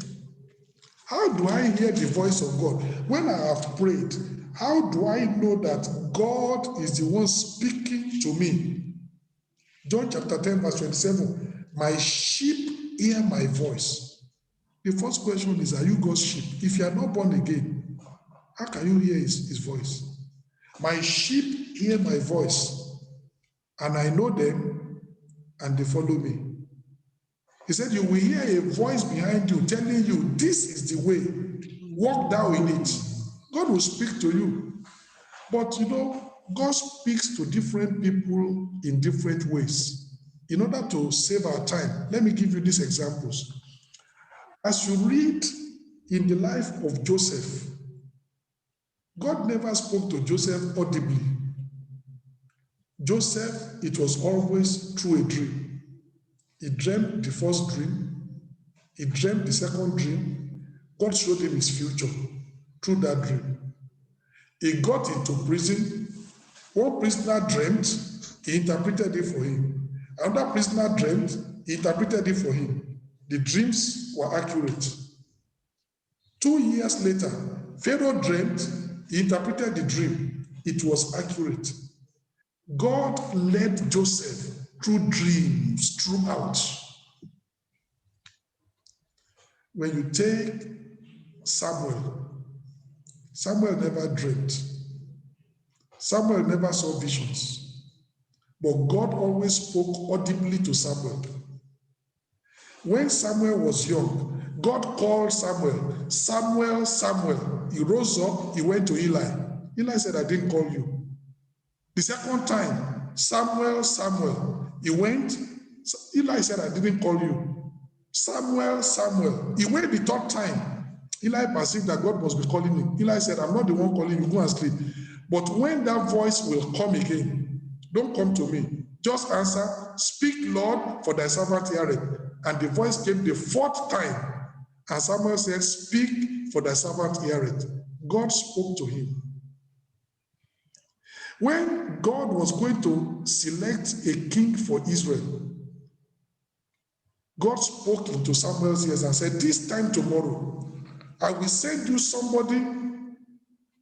How do I hear the voice of God? When I have prayed, how do I know that God is the one speaking to me? John chapter 10, verse 27. My sheep hear my voice. The first question is, are you God's sheep? If you are not born again, how can you hear his voice? My sheep hear my voice, and I know them, and they follow me. He said, you will hear a voice behind you telling you, this is the way, walk thou in it. God will speak to you. But God speaks to different people in different ways. In order to save our time, let me give you these examples. As you read in the life of Joseph, God never spoke to Joseph audibly. Joseph, it was always through a dream. He dreamt the first dream. He dreamt the second dream. God showed him his future through that dream. He got into prison. One prisoner dreamt, he interpreted it for him. Another prisoner dreamt, he interpreted it for him. The dreams were accurate. 2 years later, Pharaoh dreamt, he interpreted the dream. It was accurate. God led Joseph through dreams throughout. When you take Samuel never dreamt. Samuel never saw visions. But God always spoke audibly to Samuel. When Samuel was young, God called Samuel, Samuel, Samuel. He rose up, he went to Eli. Eli said, I didn't call you. The second time, Samuel, Samuel. He went, Eli said, I didn't call you. Samuel, Samuel. He went the third time. Eli perceived that God must be calling him. Eli said, I'm not the one calling you, go and sleep. But when that voice will come again, don't come to me. Just answer, speak, Lord, for thy servant heareth. And the voice came the fourth time. And Samuel said, speak, for thy servant heareth. God spoke to him. When God was going to select a king for Israel, God spoke into Samuel's ears and said, this time tomorrow, I will send you somebody,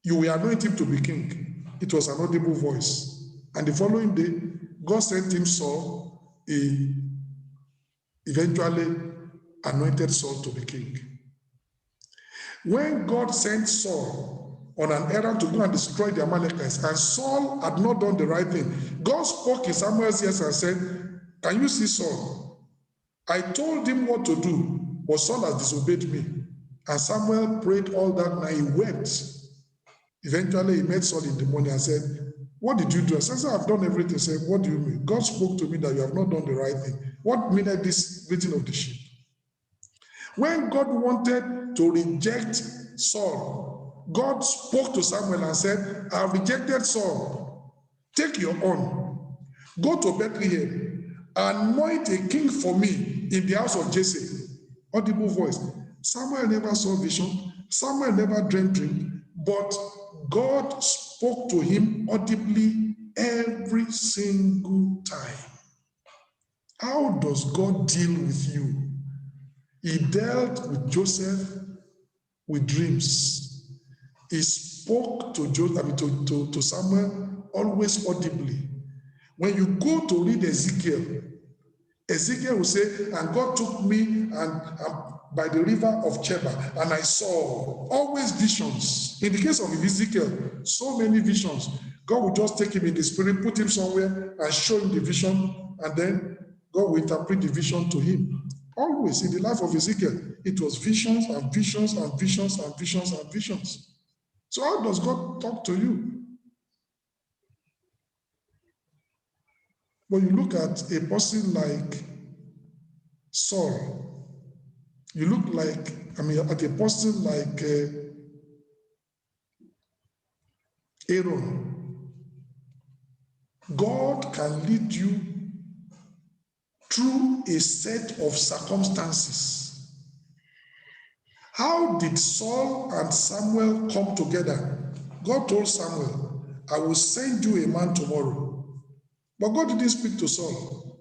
you will anoint him to be king. It was an audible voice. And the following day, God sent him Saul, he eventually anointed Saul to be king. When God sent Saul on an errand to go and destroy the Amalekites, and Saul had not done the right thing, God spoke in Samuel's ears and said, can you see Saul? I told him what to do, but Saul has disobeyed me. And Samuel prayed all that night, he wept. Eventually, he met Saul in the morning and said, what did you do? I said, I've done everything. He said, what do you mean? God spoke to me that you have not done the right thing. What meant this beating of the sheep? When God wanted to reject Saul, God spoke to Samuel and said, I have rejected Saul. Take your own. Go to Bethlehem, anoint a king for me in the house of Jesse. Audible voice. Samuel never saw vision. Samuel never dreamed, but God spoke to him audibly every single time. How does God deal with you? He dealt with Joseph with dreams. He spoke to to Samuel always audibly. When you go to read Ezekiel, Ezekiel will say, and God took me and by the river of Chebar, and I saw always visions. In the case of Ezekiel, so many visions. God will just take him in the spirit, put him somewhere, and show him the vision, and then God will interpret the vision to him. Always in the life of Ezekiel, it was visions and visions and visions and visions and visions. So how does God talk to you? When you look at a person like Saul, you look at a person like Aaron. God can lead you through a set of circumstances. How did Saul and Samuel come together? God told Samuel, I will send you a man tomorrow. But God didn't speak to Saul.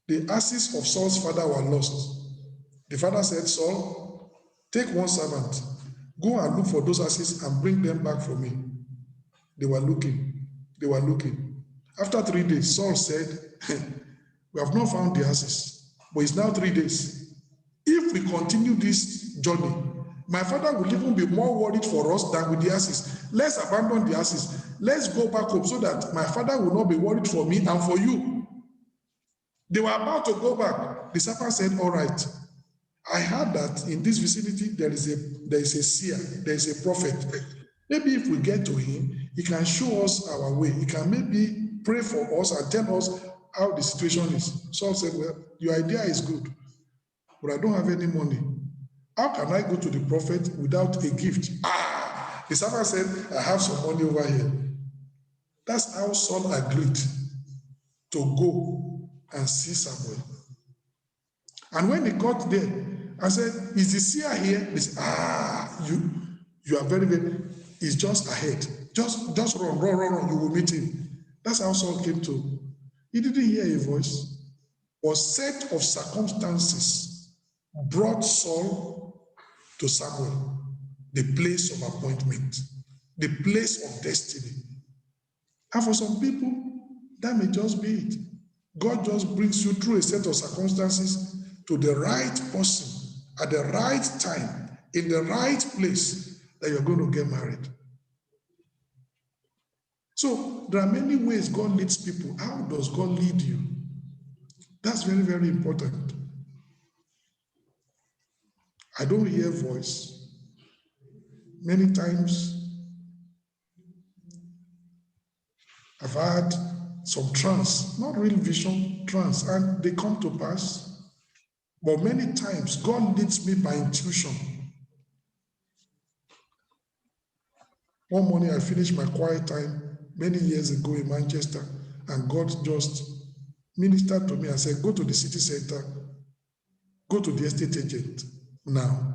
The asses of Saul's father were lost. The father said, Saul, take one servant, go and look for those asses and bring them back for me. They were looking. After 3 days, Saul said, we have not found the asses, but it's now 3 days. If we continue this journey, my father will even be more worried for us than with the asses. Let's abandon the asses. Let's go back home so that my father will not be worried for me and for you. They were about to go back. The servant said, all right. I heard that in this vicinity there is a seer, there is a prophet. Maybe if we get to him, he can show us our way. He can maybe pray for us and tell us how the situation is. Saul said, well, your idea is good, but I don't have any money. How can I go to the prophet without a gift? The servant said, I have some money over here. That's how Saul agreed to go and see Samuel. And when he got there, I said, is the seer here? He said, you are very, very, he's just ahead. Just run, you will meet him. That's how Saul came to. He didn't hear a voice. A set of circumstances brought Saul to Samuel, the place of appointment, the place of destiny. And for some people, that may just be it. God just brings you through a set of circumstances to the right person at the right time, in the right place that you're going to get married. So there are many ways God leads people. How does God lead you? That's very, very important. I don't hear voice. Many times I've had some trance, not real vision, trance, and they come to pass. But many times God leads me by intuition. One morning I finished my quiet time many years ago in Manchester, and God just ministered to me and said, go to the city center, go to the estate agent now.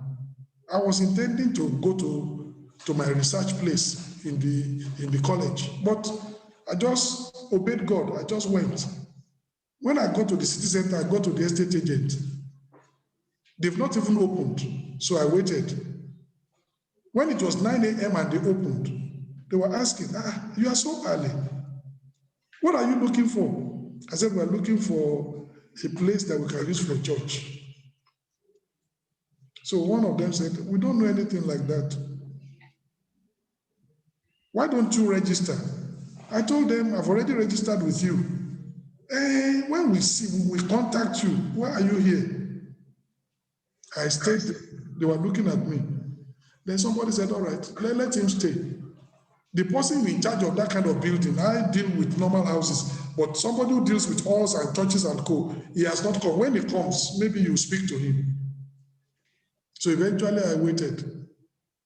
I was intending to go to my research place in the college, but I just obeyed God. I just went. When I got to the city center, I got to the estate agent. They've not even opened, so I waited. When it was 9 a.m. and they opened, they were asking, you are so early. What are you looking for? I said, we're looking for a place that we can use for church. So one of them said, we don't know anything like that. Why don't you register? I told them, I've already registered with you. When we contact you, why are you here? I stayed, they were looking at me. Then somebody said, all right, let him stay. The person in charge of that kind of building, I deal with normal houses, but somebody who deals with halls and churches and co, he has not come. When he comes, maybe you speak to him. So eventually I waited.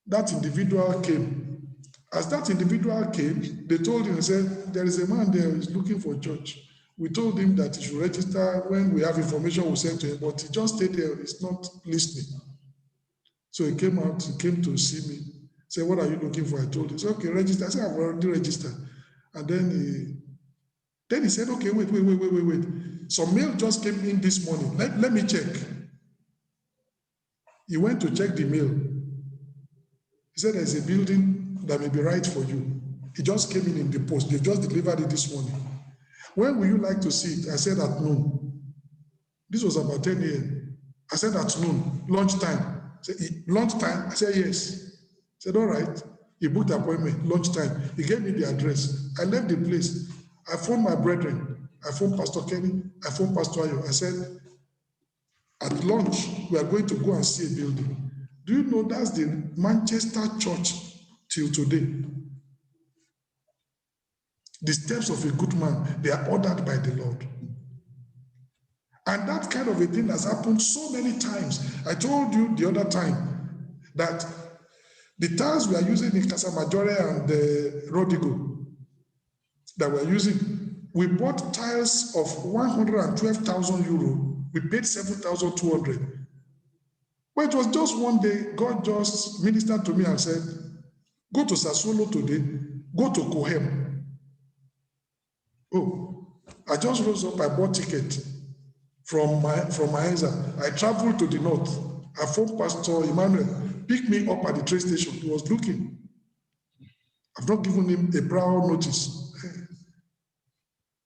That individual came, As that individual came, they told him, said, there is a man there who is looking for church. We told him that he should register. When we have information, we'll send to him, but he just stayed there. He's not listening. So he came out, he came to see me. Said, what are you looking for? I told him. He said, okay, register. I said, I've already registered. And then he said, okay, wait. Some mail just came in this morning. Let me check. He went to check the mail. He said, there's a building that may be right for you. It just came in the post. They just delivered it this morning. When would you like to see it? I said at noon. This was about 10 a.m. I said at noon, lunchtime. Said, lunchtime? I said, yes. He said, all right. He booked the appointment, lunchtime. He gave me the address. I left the place. I phoned my brethren. I phoned Pastor Kenny. I phoned Pastor Ayo. I said, at lunch, we are going to go and see a building. Do you know that's the Manchester church till today? The steps of a good man, they are ordered by the Lord. And that kind of a thing has happened so many times. I told you the other time that the tiles we are using in Casamajore and Rodigo that we're using, we bought tiles of 112,000 euro. We paid 7,200. But it was just one day, God just ministered to me and said, go to Sassuolo today, go to Cohem. Oh, I just rose up, I bought ticket from Maenza. I traveled to the north. I phoned Pastor Emmanuel, picked me up at the train station. He was looking. I've not given him a prior notice.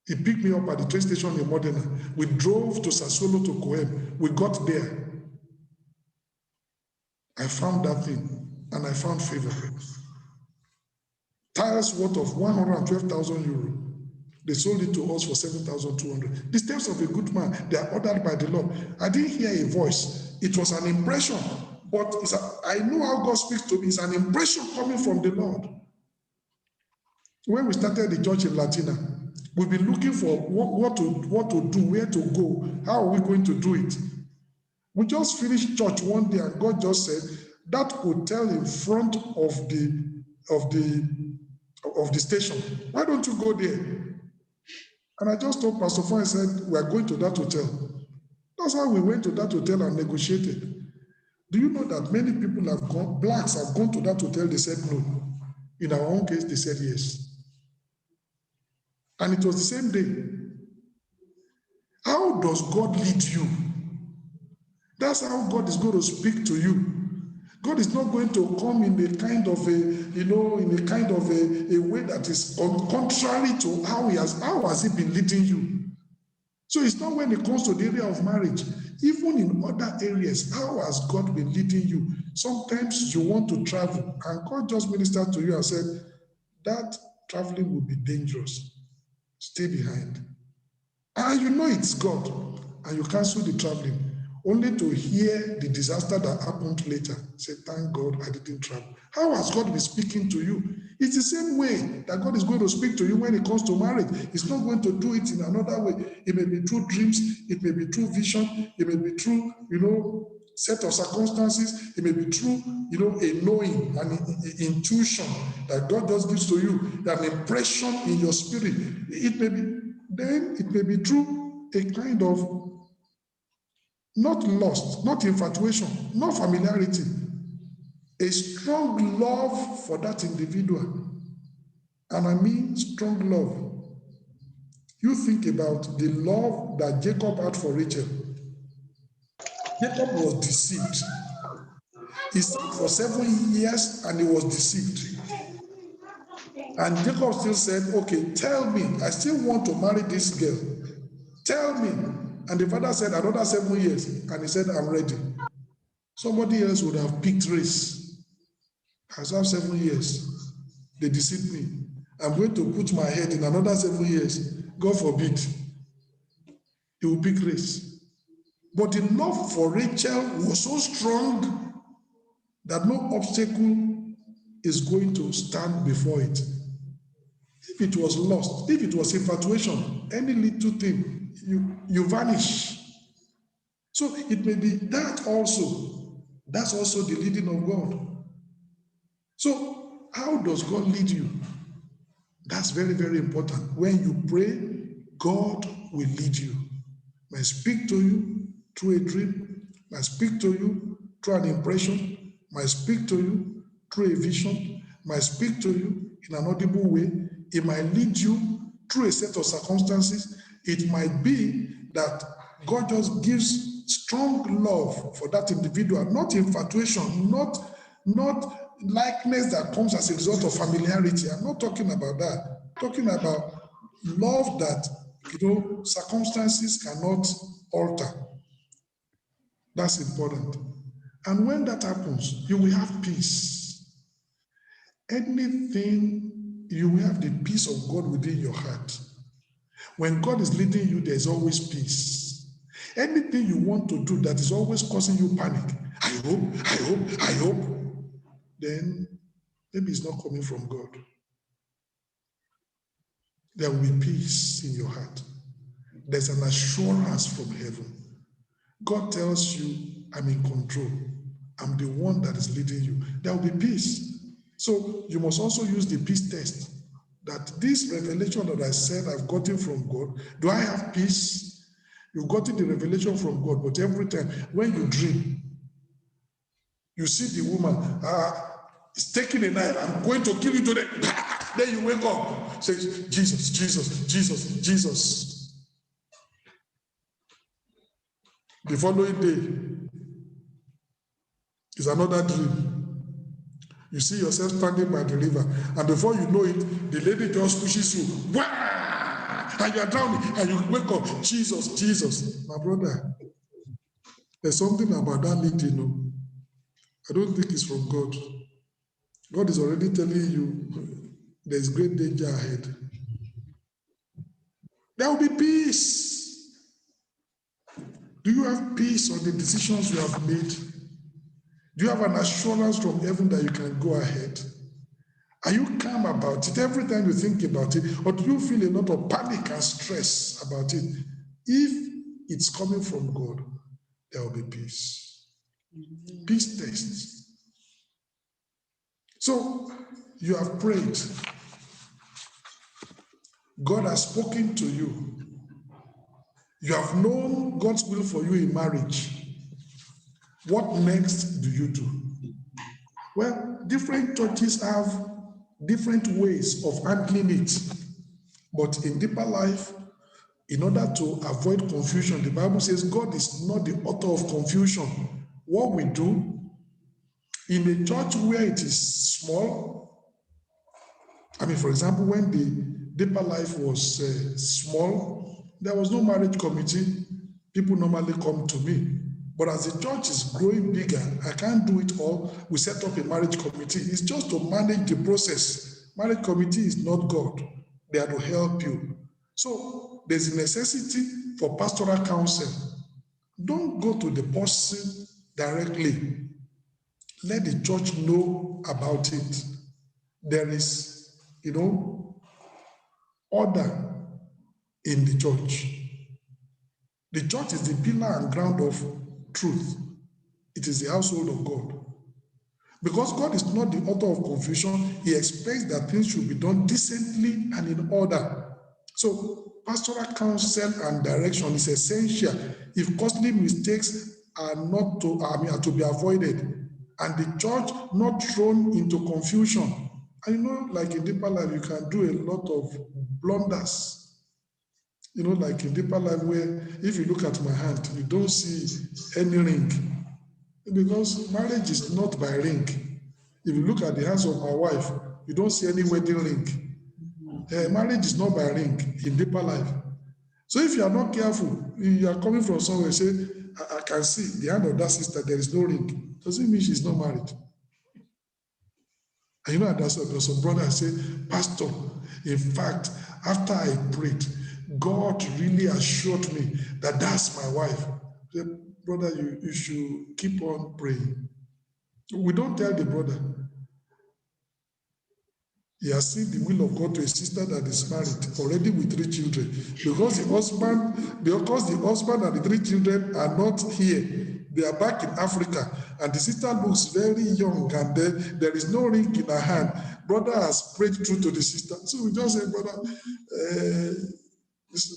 He picked me up at the train station in Modena. We drove to Sassuolo to Cohem. We got there. I found that thing, and I found favor. Tires worth of 112,000 euro. They sold it to us for 7,200. The steps of a good man, they are ordered by the Lord. I didn't hear a voice. It was an impression, but I know how God speaks to me. It's an impression coming from the Lord. When we started the church in Latina, we've been looking for what to do, where to go, how are we going to do it? We just finished church one day, and God just said, that hotel in front of the station, why don't you go there? And I just told Pastor Foy, I said, we are going to that hotel. That's how we went to that hotel and negotiated. Do you know that many people have gone, blacks have gone to that hotel, they said no. In our own case, they said yes. And it was the same day. How does God lead you? That's how God is going to speak to you. God is not going to come in a kind of a way that is contrary to how has he been leading you. So it's not when it comes to the area of marriage, even in other areas, how has God been leading you? Sometimes you want to travel, and God just ministered to you and said, that traveling will be dangerous. Stay behind. And you know it's God, and you cancel the traveling, only to hear the disaster that happened later. Say, thank God I didn't travel. How has God been speaking to you? It's the same way that God is going to speak to you when it comes to marriage. He's not going to do it in another way. It may be through dreams, it may be through vision, it may be through, set of circumstances, it may be through, a knowing, an intuition that God just gives to you, an impression in your spirit. It may be through a kind of not lust, not infatuation, not familiarity, a strong love for that individual. And I mean strong love. You think about the love that Jacob had for Rachel. Jacob was deceived. He served for 7 years and he was deceived. And Jacob still said, okay, tell me, I still want to marry this girl. Tell me. And the father said, another 7 years. And he said, I'm ready. Somebody else would have picked race. I served 7 years. They deceived me. I'm going to put my head in another 7 years. God forbid. He will pick race. But the love for Rachel was so strong that no obstacle is going to stand before it. If it was lust, if it was infatuation, any little thing, you vanish. So it may be that also. That's also the leading of God. So How does God lead you? That's very, very important. When you pray, God will lead you. May speak to you through a dream, may speak to you through an impression, may speak to you through a vision, may speak to you in an audible way. It might lead you through a set of circumstances. It might be that God just gives strong love for that individual, not infatuation, not likeness that comes as a result of familiarity. I'm not talking about that. I'm talking about love that, circumstances cannot alter. That's important. And when that happens, you will have peace. Anything, you will have the peace of God within your heart. When God is leading you, there's always peace. Anything you want to do that is always causing you panic, I hope, then maybe it's not coming from God. There will be peace in your heart. There's an assurance from heaven. God tells you, I'm in control. I'm the one that is leading you. There will be peace. So you must also use the peace test. That this revelation that I said I've gotten from God, do I have peace? You've gotten the revelation from God, but every time when you dream, you see the woman is taking a knife, I'm going to kill you today. Then you wake up, say, Jesus, Jesus, Jesus, Jesus. The following day is another dream. You see yourself standing by the river, and before you know it, the lady just pushes you. Wah! And you are drowning, and you wake up, Jesus, Jesus. My brother, there's something about that leading, I don't think it's from God. God is already telling you there's great danger ahead. There will be peace. Do you have peace on the decisions you have made? Do you have an assurance from heaven that you can go ahead? Are you calm about it every time you think about it? Or do you feel a lot of panic and stress about it? If it's coming from God, there will be peace. Peace tests. So you have prayed. God has spoken to you. You have known God's will for you in marriage. What next do you do? Well, different churches have different ways of handling it. But in Deeper Life, in order to avoid confusion, the Bible says God is not the author of confusion. What we do in a church where it is small, for example, when the Deeper Life was small, there was no marriage committee. People normally come to me. But as the church is growing bigger, I can't do it all. We set up a marriage committee. It's just to manage the process. Marriage committee is not God. They are to help you. So there's a necessity for pastoral counsel. Don't go to the person directly. Let the church know about it. There is, order in the church. The church is the pillar and ground of truth. It is the household of God. Because God is not the author of confusion, he expects that things should be done decently and in order. So pastoral counsel and direction is essential if costly mistakes are not to be avoided, and the church not thrown into confusion. And like in Deeper Life, you can do a lot of blunders. Like in Deeper Life, where if you look at my hand, you don't see any ring. Because marriage is not by ring. If you look at the hands of my wife, you don't see any wedding ring. Marriage is not by ring in Deeper Life. So if you are not careful, you are coming from somewhere, say, I can see the hand of that sister, there is no ring. Doesn't mean she's not married. And there's some brother say, Pastor, in fact, after I prayed, God really assured me that that's my wife. I said, brother, you should keep on praying. We don't tell the brother. He has seen the will of God to a sister that is married, already with 3 children. Because the husband and the 3 children are not here, They are back in Africa, and the sister looks very young, and there is no ring in her hand. Brother has prayed through to the sister. So we just say, brother,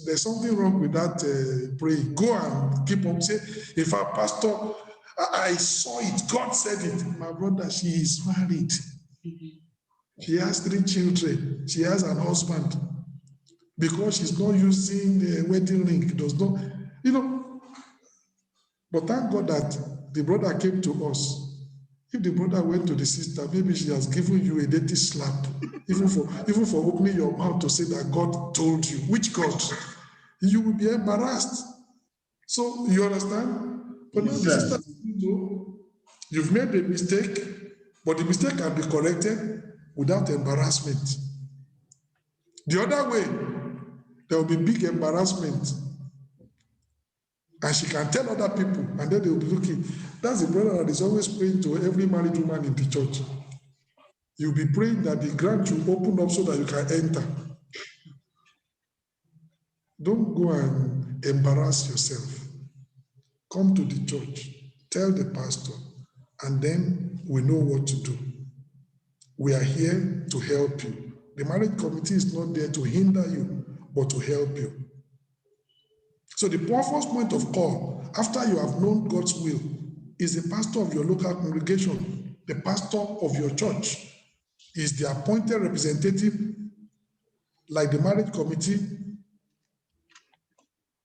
there's something wrong with that praying. Go and keep on saying, in fact, Pastor, I saw it. God said it. My brother, she is married. She has 3 children. She has an husband. Because she's not using the wedding ring, it does not, But thank God that the brother came to us. If the brother went to the sister, maybe she has given you a dirty slap, even for opening your mouth to say that God told you. Which God? You will be embarrassed. So you understand? But now the sister, you've made a mistake, but the mistake can be corrected without embarrassment. The other way, there will be big embarrassment. And she can tell other people, and then they will be looking. That's the brother that is always praying to every married woman in the church. You'll be praying that the ground will open up so that you can enter. Don't go and embarrass yourself. Come to the church, tell the pastor, and then we know what to do. We are here to help you. The marriage committee is not there to hinder you, but to help you. So the first point of call, after you have known God's will, is the pastor of your local congregation, the pastor of your church, is the appointed representative, like the marriage committee,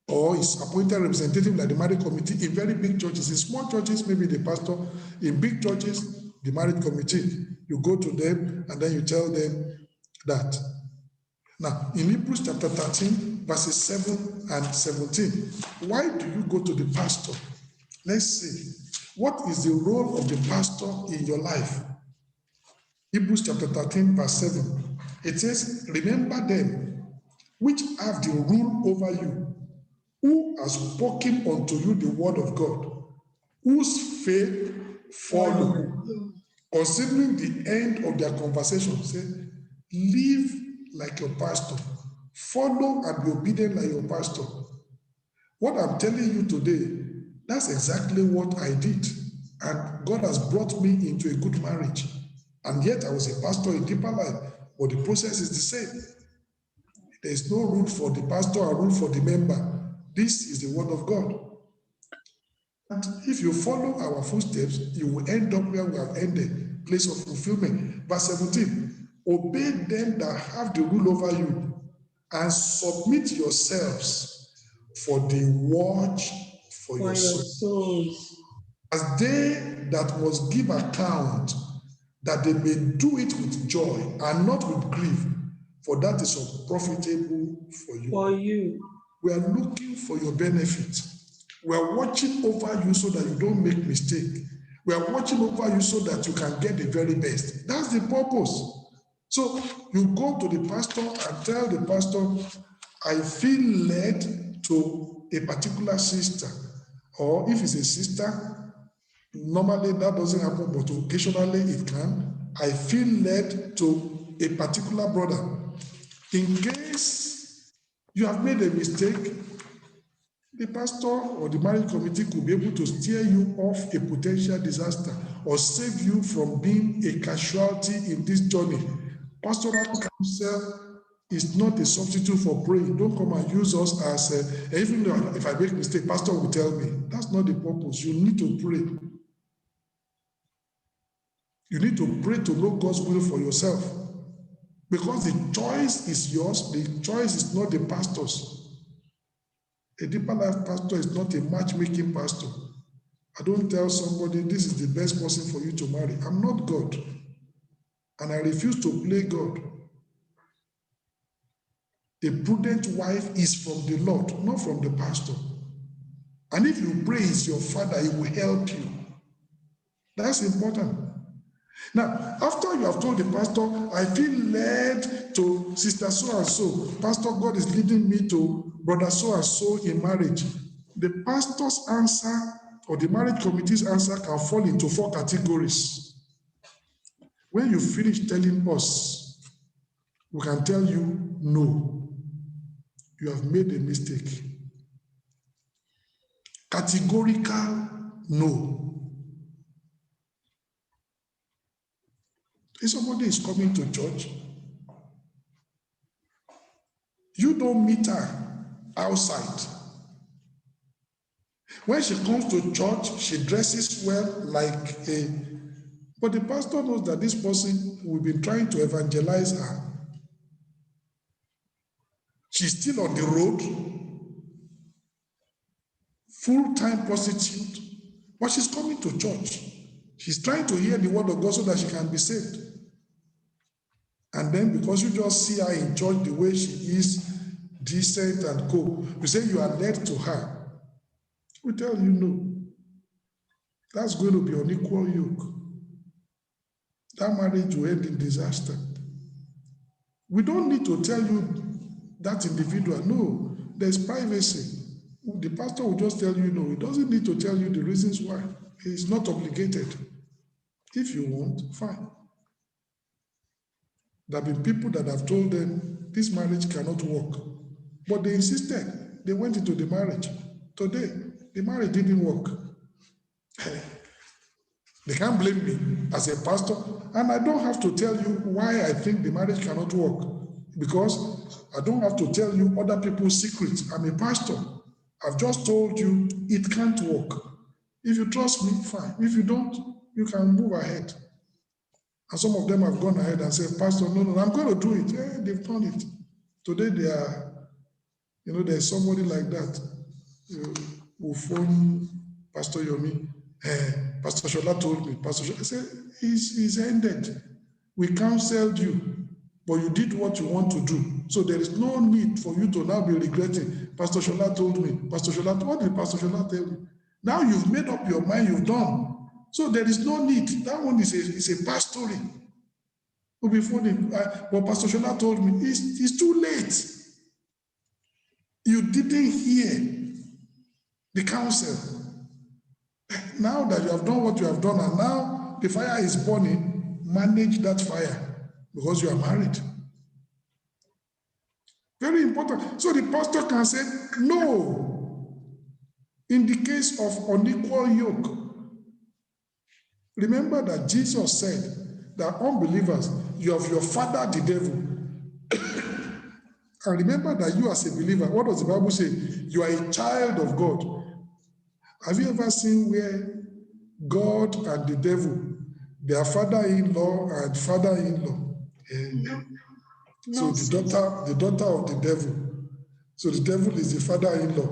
or is appointed representative like the marriage committee in very big churches. In small churches, maybe the pastor. In big churches, the marriage committee. You go to them and then you tell them that. Now, in Hebrews chapter 13, verses 7 and 17, why do you go to the pastor? Let's see. What is the role of the pastor in your life? Hebrews chapter 13, verse 7. It says, remember them which have the rule over you, who has spoken unto you the word of God, whose faith follow. Considering the end of their conversation, say, live like your pastor. Follow and be obedient like your pastor. What I'm telling you today, that's exactly what I did. And God has brought me into a good marriage. And yet I was a pastor in deeper life, but the process is the same. There is no rule for the pastor or rule for the member. This is the word of God. And if you follow our footsteps, you will end up where we have ended, place of fulfillment. Verse 17, obey them that have the rule over you, and submit yourselves, for they watch for your souls. As they that must give account, that they may do it with joy and not with grief, for that is unprofitable for you. We are looking for your benefit. We are watching over you so that you don't make mistake. We are watching over you so that you can get the very best. That's the purpose. So you go to the pastor and tell the pastor, I feel led to a particular sister. Or if it's a sister, normally that doesn't happen, but occasionally it can. I feel led to a particular brother. In case you have made a mistake, the pastor or the marriage committee could be able to steer you off a potential disaster or save you from being a casualty in this journey. Pastoral counsel is not a substitute for praying. Don't come and use us as even if I make a mistake, pastor will tell me. That's not the purpose. You need to pray. You need to pray to know God's will for yourself. Because the choice is yours. The choice is not the pastor's. A deeper life pastor is not a matchmaking pastor. I don't tell somebody this is the best person for you to marry. I'm not God. And I refuse to play God. A prudent wife is from the Lord, not from the pastor. And if you pray is your father, he will help you. That's important. Now, after you have told the pastor, I feel led to sister so-and-so. Pastor, God is leading me to brother so-and-so in marriage. The pastor's answer or the marriage committee's answer can fall into 4 categories. When you finish telling us, we can tell you, no, you have made a mistake. Categorical No. If somebody is coming to church, you don't meet her outside. When she comes to church, she dresses well like a, but the pastor knows that this person will be trying to evangelize her. She's still on the road, full-time prostitute, but she's coming to church. She's trying to hear the word of God so that she can be saved. And then because you just see her in church the way she is, decent and cool, you say you are led to her. We tell you no. That's going to be unequal yoke. That marriage will end in disaster. We don't need to tell you that individual. No, there's privacy. The pastor will just tell you no. He doesn't need to tell you the reasons why. He's not obligated. If you want, fine. There have been people that have told them this marriage cannot work. But they insisted. They went into the marriage. Today, the marriage didn't work. They can't blame me as a pastor. And I don't have to tell you why I think the marriage cannot work. Because I don't have to tell you other people's secrets. I'm a pastor. I've just told you it can't work. If you trust me, fine. If you don't, you can move ahead. And some of them have gone ahead and said, Pastor, no, I'm going to do it. Yeah, they've done it. Today they are, there's somebody like that who phoned Pastor Yomi. Pastor Shola told me, Pastor Shola said, he's ended. We counseled you, but you did what you want to do. So there is no need for you to now be regretting. Pastor Shola told me. Pastor Shola, what did Pastor Shola tell you? Now you've made up your mind, you've done. So there is no need. That one is a past story. Before but Pastor Shola told me, it's too late. You didn't hear the counsel. Now that you have done what you have done, and now the fire is burning, manage that fire because you are married. Very important. So the pastor can say no in the case of unequal yoke. Remember that Jesus said that unbelievers, you have your father, the devil. And remember that you as a believer, what does the Bible say? You are a child of God. Have you ever seen where God and the devil, they are father-in-law and father-in-law? So the daughter of the devil. So the devil is the father-in-law.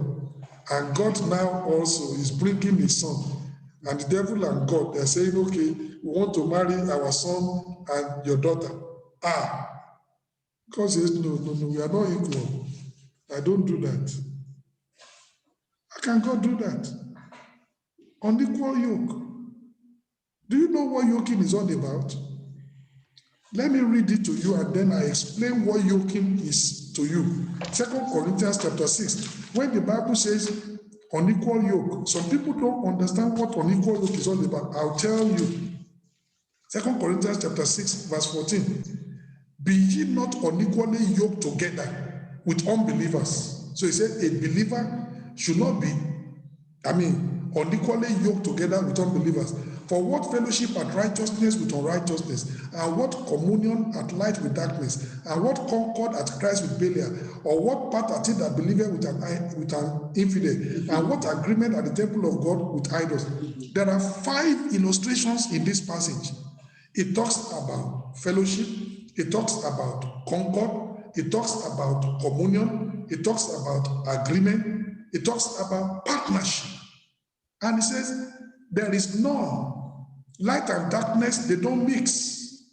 And God now also is bringing his son. And the devil and God, they're saying, okay, we want to marry our son and your daughter. God says, no, we are not equal. I don't do that. How can God do that? Unequal yoke. Do you know what yoking is all about? Let me read it to you and then I explain what yoking is to you. 2 Corinthians chapter 6. When the Bible says unequal yoke, some people don't understand what unequal yoke is all about. I'll tell you. 2 Corinthians chapter 6, verse 14. Be ye not unequally yoked together with unbelievers. So he said a believer should not be, unequally yoked together with unbelievers. For what fellowship at righteousness with unrighteousness? And what communion at light with darkness? And what concord at Christ with Belial? Or what part at it that believeth with an infidel? And what agreement at the temple of God with idols? There are 5 illustrations in this passage. It talks about fellowship. It talks about concord. It talks about communion. It talks about agreement. It talks about partnership. And it says, there is none. Light and darkness, they don't mix.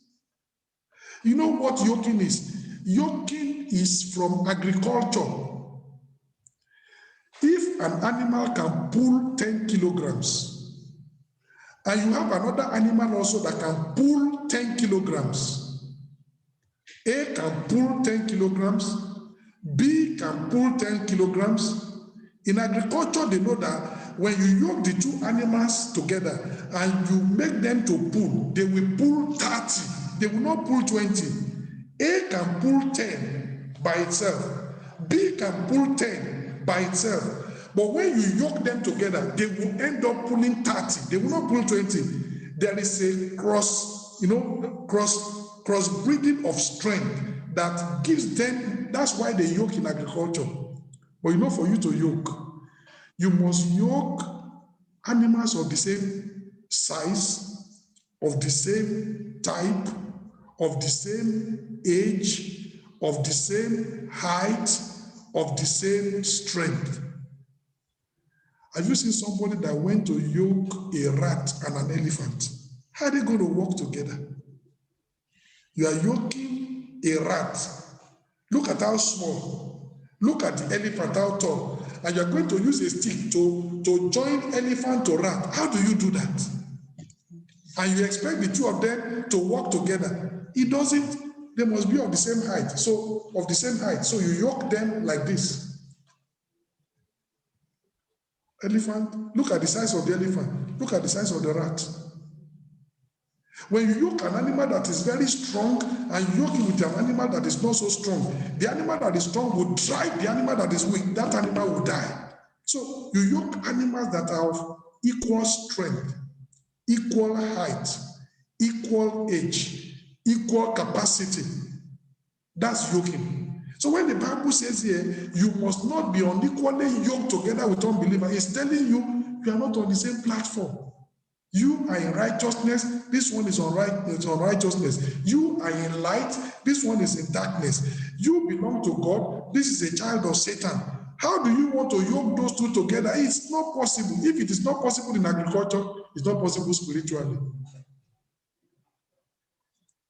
You know what yoking is? Yoking is from agriculture. If an animal can pull 10 kilograms, and you have another animal also that can pull 10 kilograms, A can pull 10 kilograms, B can pull 10 kilograms. In agriculture, they know that when you yoke the 2 animals together and you make them to pull, they will pull 30. They will not pull 20. A can pull 10 by itself. B can pull 10 by itself. But when you yoke them together, they will end up pulling 30. They will not pull 20. There is a cross breeding of strength that gives them. That's why they yoke in agriculture. But for you to yoke, you must yoke animals of the same size, of the same type, of the same age, of the same height, of the same strength. Have you seen somebody that went to yoke a rat and an elephant? How are they going to work together? You are yoking a rat. Look at how small. Look at the elephant, how tall. And you are going to use a stick to join elephant to rat. How do you do that? And you expect the two of them to work together. It doesn't. They must be of the same height. So you yoke them like this. Elephant, look at the size of the elephant. Look at the size of the rat. When you yoke an animal that is very strong and you yoke it with an animal that is not so strong, the animal that is strong will drive the animal that is weak. That animal will die. So you yoke animals that are of equal strength, equal height, equal age, equal capacity. That's yoking. So when the Bible says here, you must not be unequally yoked together with unbelievers, it's telling you you are not on the same platform. You are in righteousness, this one is on righteousness. You are in light, this one is in darkness. You belong to God, this is a child of Satan. How do you want to yoke those two together? It's not possible. If it is not possible in agriculture, it's not possible spiritually.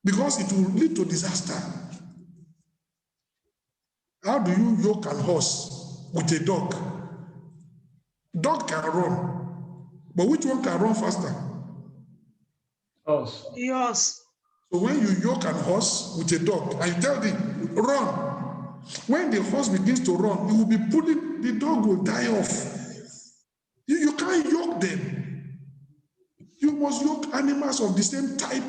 Because it will lead to disaster. How do you yoke an horse with a dog? Dog can run, but which one can run faster? Horse. Yours. So when you yoke an horse with a dog and you tell them, run, when the horse begins to run, it will be pulling, the dog will die off. You can't yoke them. You must yoke animals of the same type,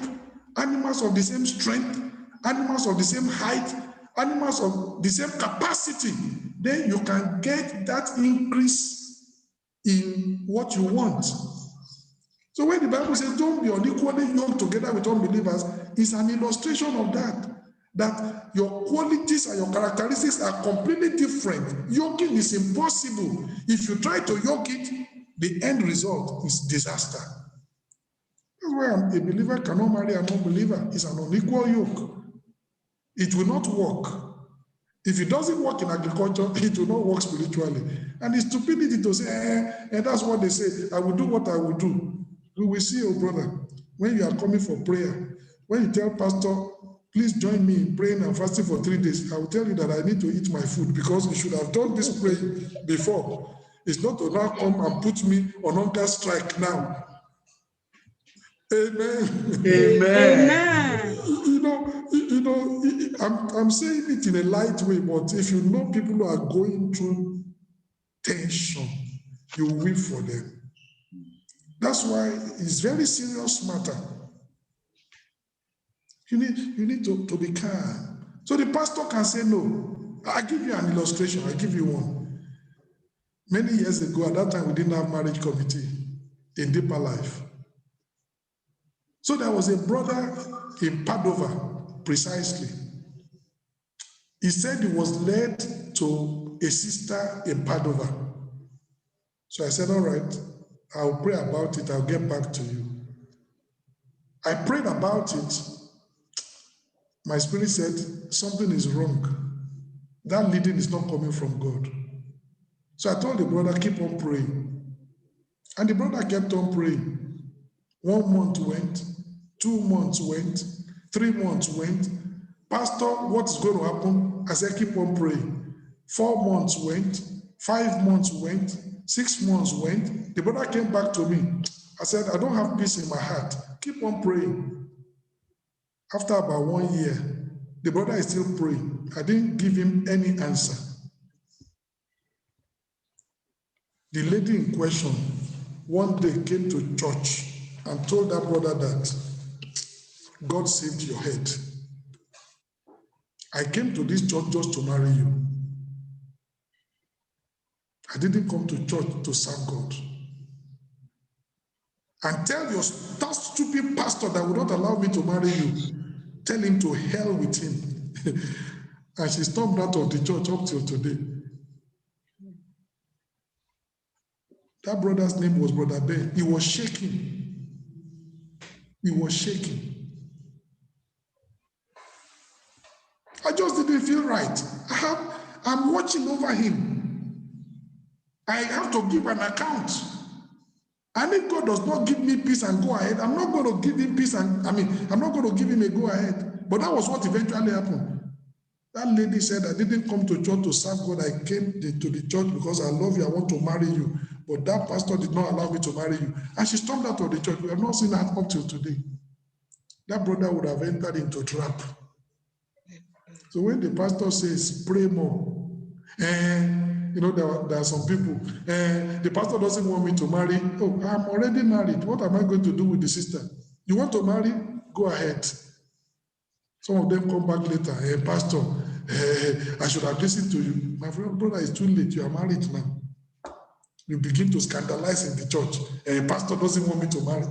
animals of the same strength, animals of the same height, animals of the same capacity. Then you can get that increase in what you want. So when the Bible says don't be unequally yoked together with unbelievers, it's an illustration of that your qualities and your characteristics are completely different. Yoking is impossible. If you try to yoke it, the end result is disaster. That's why a believer cannot marry an unbeliever. It's an unequal yoke. It will not work. If it doesn't work in agriculture, it will not work spiritually. And it's stupidity to say, and that's what they say, I will do what I will do. We will see, oh brother, when you are coming for prayer, when you tell pastor, please join me in praying and fasting for 3 days, I will tell you that I need to eat my food because you should have done this prayer before. It's not to now come and put me on hunger strike now. Amen. Amen. I'm saying it in a light way, but if you know people who are going through tension, you weep for them. That's why it's very serious matter. You need to be calm. So the pastor can say no. I'll give you an illustration. I'll give you one. Many years ago, at that time, we didn't have marriage committee in Deeper Life. So there was a brother in Padova, precisely. He said he was led to a sister in Padova. So I said, all right, I'll pray about it. I'll get back to you. I prayed about it. My spirit said, something is wrong. That leading is not coming from God. So I told the brother, keep on praying. And the brother kept on praying. 1 month went, 2 months went, 3 months went. Pastor, what's going to happen? I said, keep on praying. 4 months went, 5 months went, 6 months went. The brother came back to me. I said, I don't have peace in my heart. Keep on praying. After about 1 year, the brother is still praying. I didn't give him any answer. The lady in question one day came to church and told that brother that God saved your head. I came to this church just to marry you. I didn't come to church to serve God. And tell that stupid pastor that would not allow me to marry you, tell him to hell with him. And she stormed out of the church up till today. That brother's name was Brother Ben. He was shaking. He was shaking. I just didn't feel right. I'm watching over him. I have to give an account. And if God does not give me peace and go ahead, I'm not going to give him peace I'm not going to give him a go ahead. But that was what eventually happened. That lady said, I didn't come to church to serve God. I came to the church because I love you. I want to marry you. But that pastor did not allow me to marry you. And she stormed out of the church. We have not seen her up till today. That brother would have entered into a trap. So when the pastor says, pray more, there are some people, the pastor doesn't want me to marry. Oh, I'm already married. What am I going to do with the sister? You want to marry? Go ahead. Some of them come back later. Hey, pastor, I should have listened to you. My friend, brother, it's too late. You are married now. You begin to scandalize in the church. Pastor doesn't want me to marry.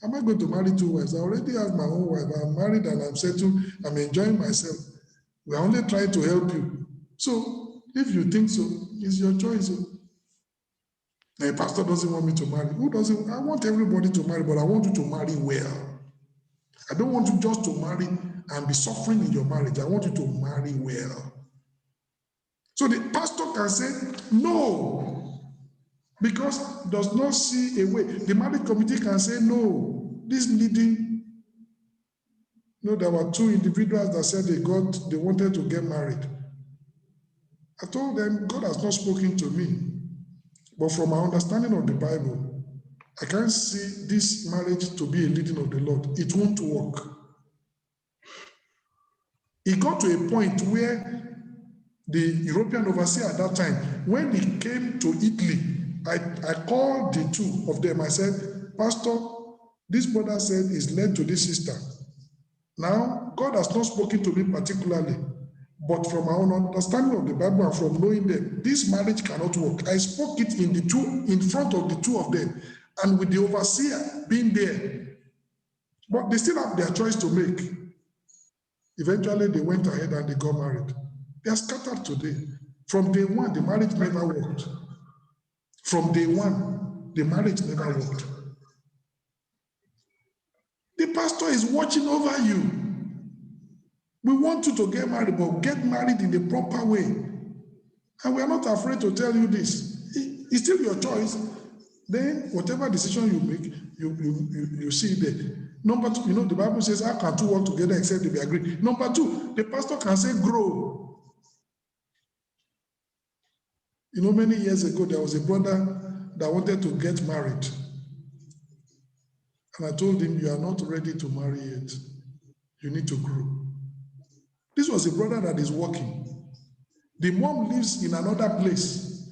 Am I going to marry 2 wives? I already have my own wife. I'm married and I'm settled. I'm enjoying myself. We're only trying to help you. So if you think so, it's your choice. A pastor doesn't want me to marry. Who doesn't? I want everybody to marry, but I want you to marry well. I don't want you just to marry and be suffering in your marriage. I want you to marry well. So the pastor can say no, because does not see a way. The marriage committee can say no. This leading. There were 2 individuals that said they wanted to get married. I told them, God has not spoken to me. But from my understanding of the Bible, I can't see this marriage to be a leading of the Lord. It won't work. It got to a point where the European overseer at that time, when he came to Italy, I called the 2 of them. I said, Pastor, this brother said he's led to this sister. Now, God has not spoken to me particularly, but from my own understanding of the Bible and from knowing them, this marriage cannot work. I spoke it in front of the 2 of them, and with the overseer being there. But they still have their choice to make. Eventually, they went ahead and they got married. They are scattered today. From day one, the marriage never worked. From day one, the marriage never worked. The pastor is watching over you. We want you to get married, but get married in the proper way. And we are not afraid to tell you this. It's still your choice. Then whatever decision you make, you see there. Number 2, the Bible says, how can 2 work together except they be agreed? Number 2, the pastor can say, grow. Many years ago, there was a brother that wanted to get married. And I told him, you are not ready to marry yet. You need to grow. This was a brother that is working. The mom lives in another place,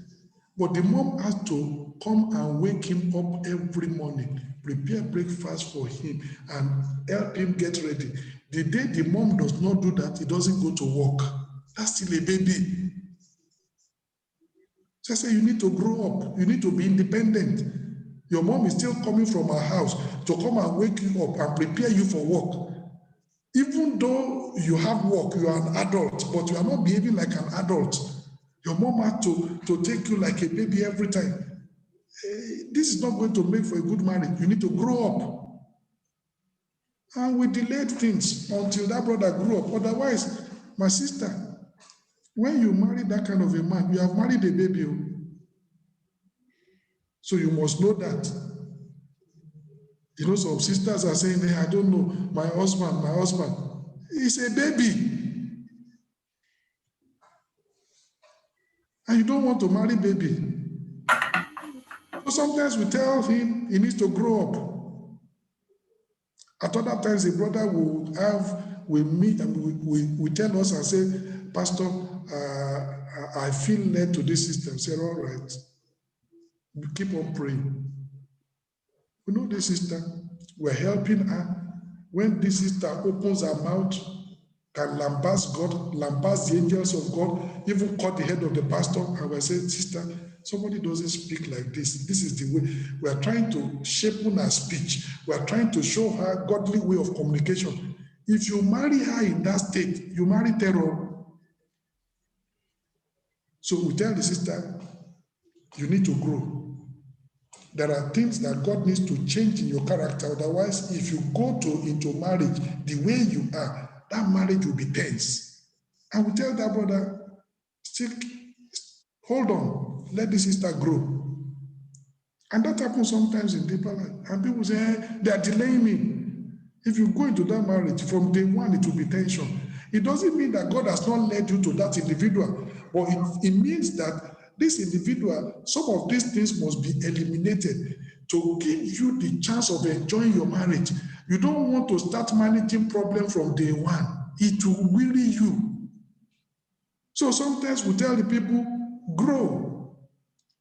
but the mom has to come and wake him up every morning, prepare breakfast for him, and help him get ready. The day the mom does not do that, he doesn't go to work. That's still a baby. So I say, you need to grow up. You need to be independent. Your mom is still coming from her house to come and wake you up and prepare you for work. Even though you have work, you are an adult, but you are not behaving like an adult. Your mom had to take you like a baby every time. This is not going to make for a good marriage. You need to grow up. And we delayed things until that brother grew up. Otherwise, my sister, when you marry that kind of a man, you have married a baby. So you must know that. Some sisters are saying, hey, I don't know, my husband, he's a baby. And you don't want to marry baby. So sometimes we tell him he needs to grow up. At other times, a brother will meet and we tell us and say, Pastor, I feel led to this system. Say, all right, keep on praying. We know this sister, we're helping her. When this sister opens her mouth, can lambast God, lambast the angels of God, even cut the head of the pastor, and we say, sister, somebody doesn't speak like this. This is the way. We are trying to shape her speech. We are trying to show her godly way of communication. If you marry her in that state, you marry terror. So we tell the sister, you need to grow. There are things that God needs to change in your character. Otherwise, if you go into marriage the way you are, that marriage will be tense. And we tell that brother, still, hold on, let the sister grow. And that happens sometimes in deeper life. And people say, they are delaying me. If you go into that marriage, from day one, it will be tension. It doesn't mean that God has not led you to that individual, but it means that this individual, some of these things must be eliminated to give you the chance of enjoying your marriage. You don't want to start managing problems from day one. It will weary you. So sometimes we tell the people, grow.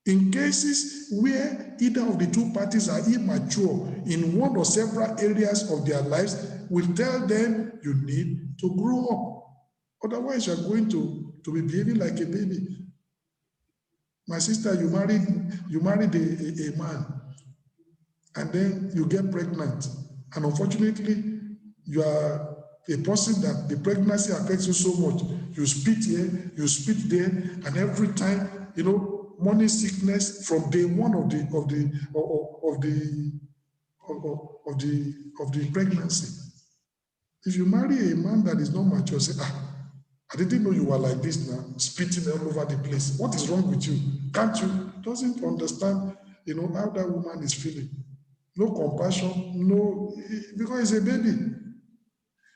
In cases where either of the two parties are immature in one or several areas of their lives, we tell them you need to grow up. Otherwise, you're going to be behaving like a baby. My sister, you married a man, and then you get pregnant. And unfortunately, you are a person that the pregnancy affects you so much. You spit here, you spit there, and every time, morning sickness from day one of the pregnancy. If you marry a man that is not mature, say, I didn't know you were like this now, spitting all over the place. What is wrong with you? Can't you? Doesn't understand, how that woman is feeling. No compassion, because he's a baby.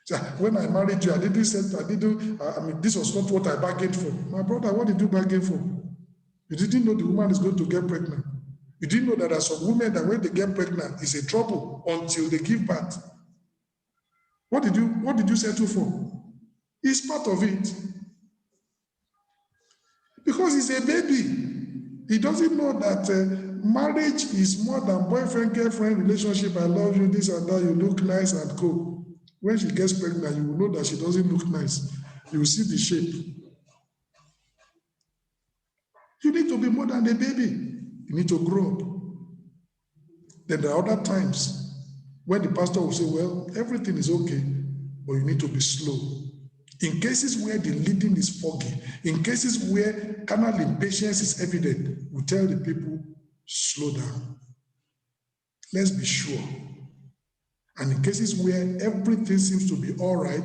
So when I married you, this was not what I bargained for. My brother, what did you bargain for? You didn't know the woman is going to get pregnant. You didn't know that there are some women that when they get pregnant, it's a trouble until they give birth. What did you settle for? It's part of it. Because he's a baby. He doesn't know that marriage is more than boyfriend-girlfriend relationship. I love you, this and that, you look nice and cool. When she gets pregnant, you will know that she doesn't look nice. You will see the shape. You need to be more than a baby. You need to grow up. Then there are other times when the pastor will say, well, everything is okay, but you need to be slow. In cases where the leading is foggy, in cases where carnal impatience is evident, we tell the people, slow down. Let's be sure. And in cases where everything seems to be all right,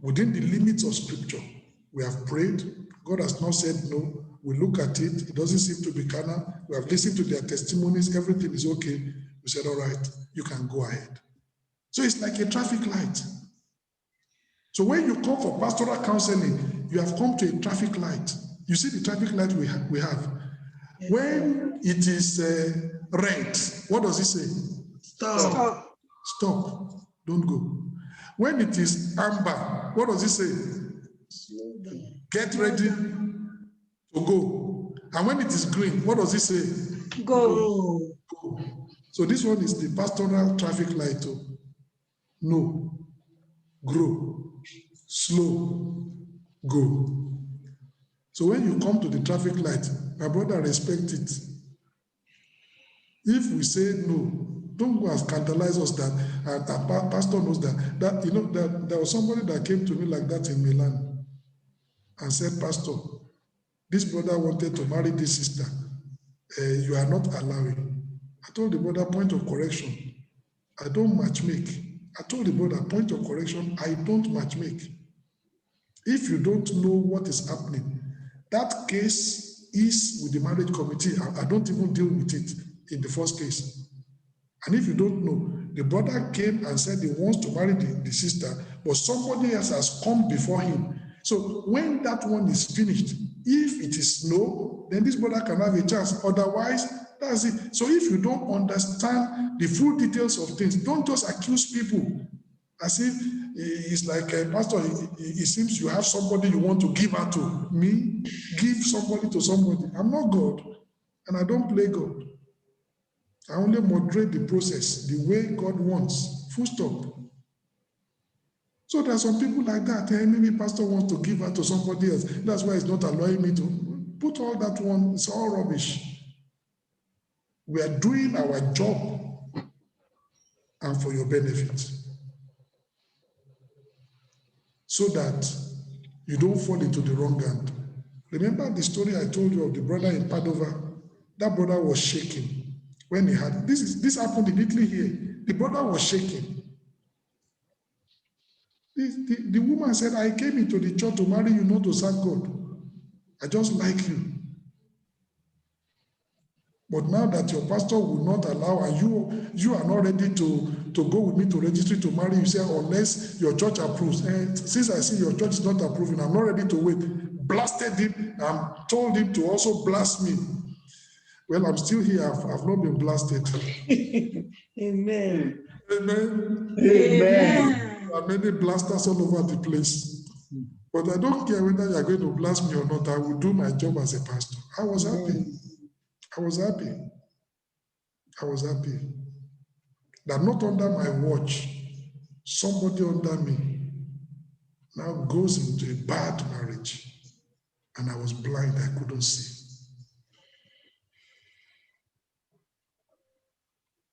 within the limits of Scripture, we have prayed, God has not said no, we look at it, it doesn't seem to be carnal, we have listened to their testimonies, everything is okay, we said, all right, you can go ahead. So it's like a traffic light. So when you come for pastoral counseling, you have come to a traffic light. You see the traffic light we have. Yes, when it is red, what does it say? Stop. Stop. Don't go. When it is amber, what does it say? Get ready to go. And when it is green, what does it say? Go. So this one is the pastoral traffic light. No. Grow. Slow. Go. So when you come to the traffic light, my brother, respect it. If we say no, don't go and scandalize us that our pastor knows that there was somebody that came to me like that in Milan and said, Pastor, this brother wanted to marry this sister. You are not allowing. I told the brother, point of correction. I don't matchmake. I told the brother, point of correction, I don't matchmake. If you don't know what is happening, that case is with the marriage committee. I don't even deal with it in the first case. And if you don't know, the brother came and said he wants to marry the sister, but somebody else has come before him. So when that one is finished, if it is no, then this brother can have a chance. Otherwise, that's it. So if you don't understand the full details of things, don't just accuse people as if it's like a pastor, it seems you have somebody you want to give her to. Me, give somebody to somebody. I'm not God, and I don't play God. I only moderate the process the way God wants. Full stop. So there are some people like that. Maybe pastor wants to give her to somebody else. That's why he's not allowing me to. Put all that one. It's all rubbish. We are doing our job and for your benefit, so that you don't fall into the wrong hand. Remember the story I told you of the brother in Padova? That brother was shaking when he had this happened in Italy here. The brother was shaking. The woman said, I came into the church to marry you, not to serve God. I just like you. But now that your pastor will not allow, and you are not ready to go with me to registry to marry, you say, unless your church approves. And since I see your church is not approving, I'm not ready to wait. Blasted him and told him to also blast me. Well, I'm still here. I've not been blasted. Amen. Amen. Amen. There are many blasters all over the place. But I don't care whether you are going to blast me or not. I will do my job as a pastor. I was happy. I was happy. I was happy that not under my watch, somebody under me now goes into a bad marriage. And I was blind, I couldn't see.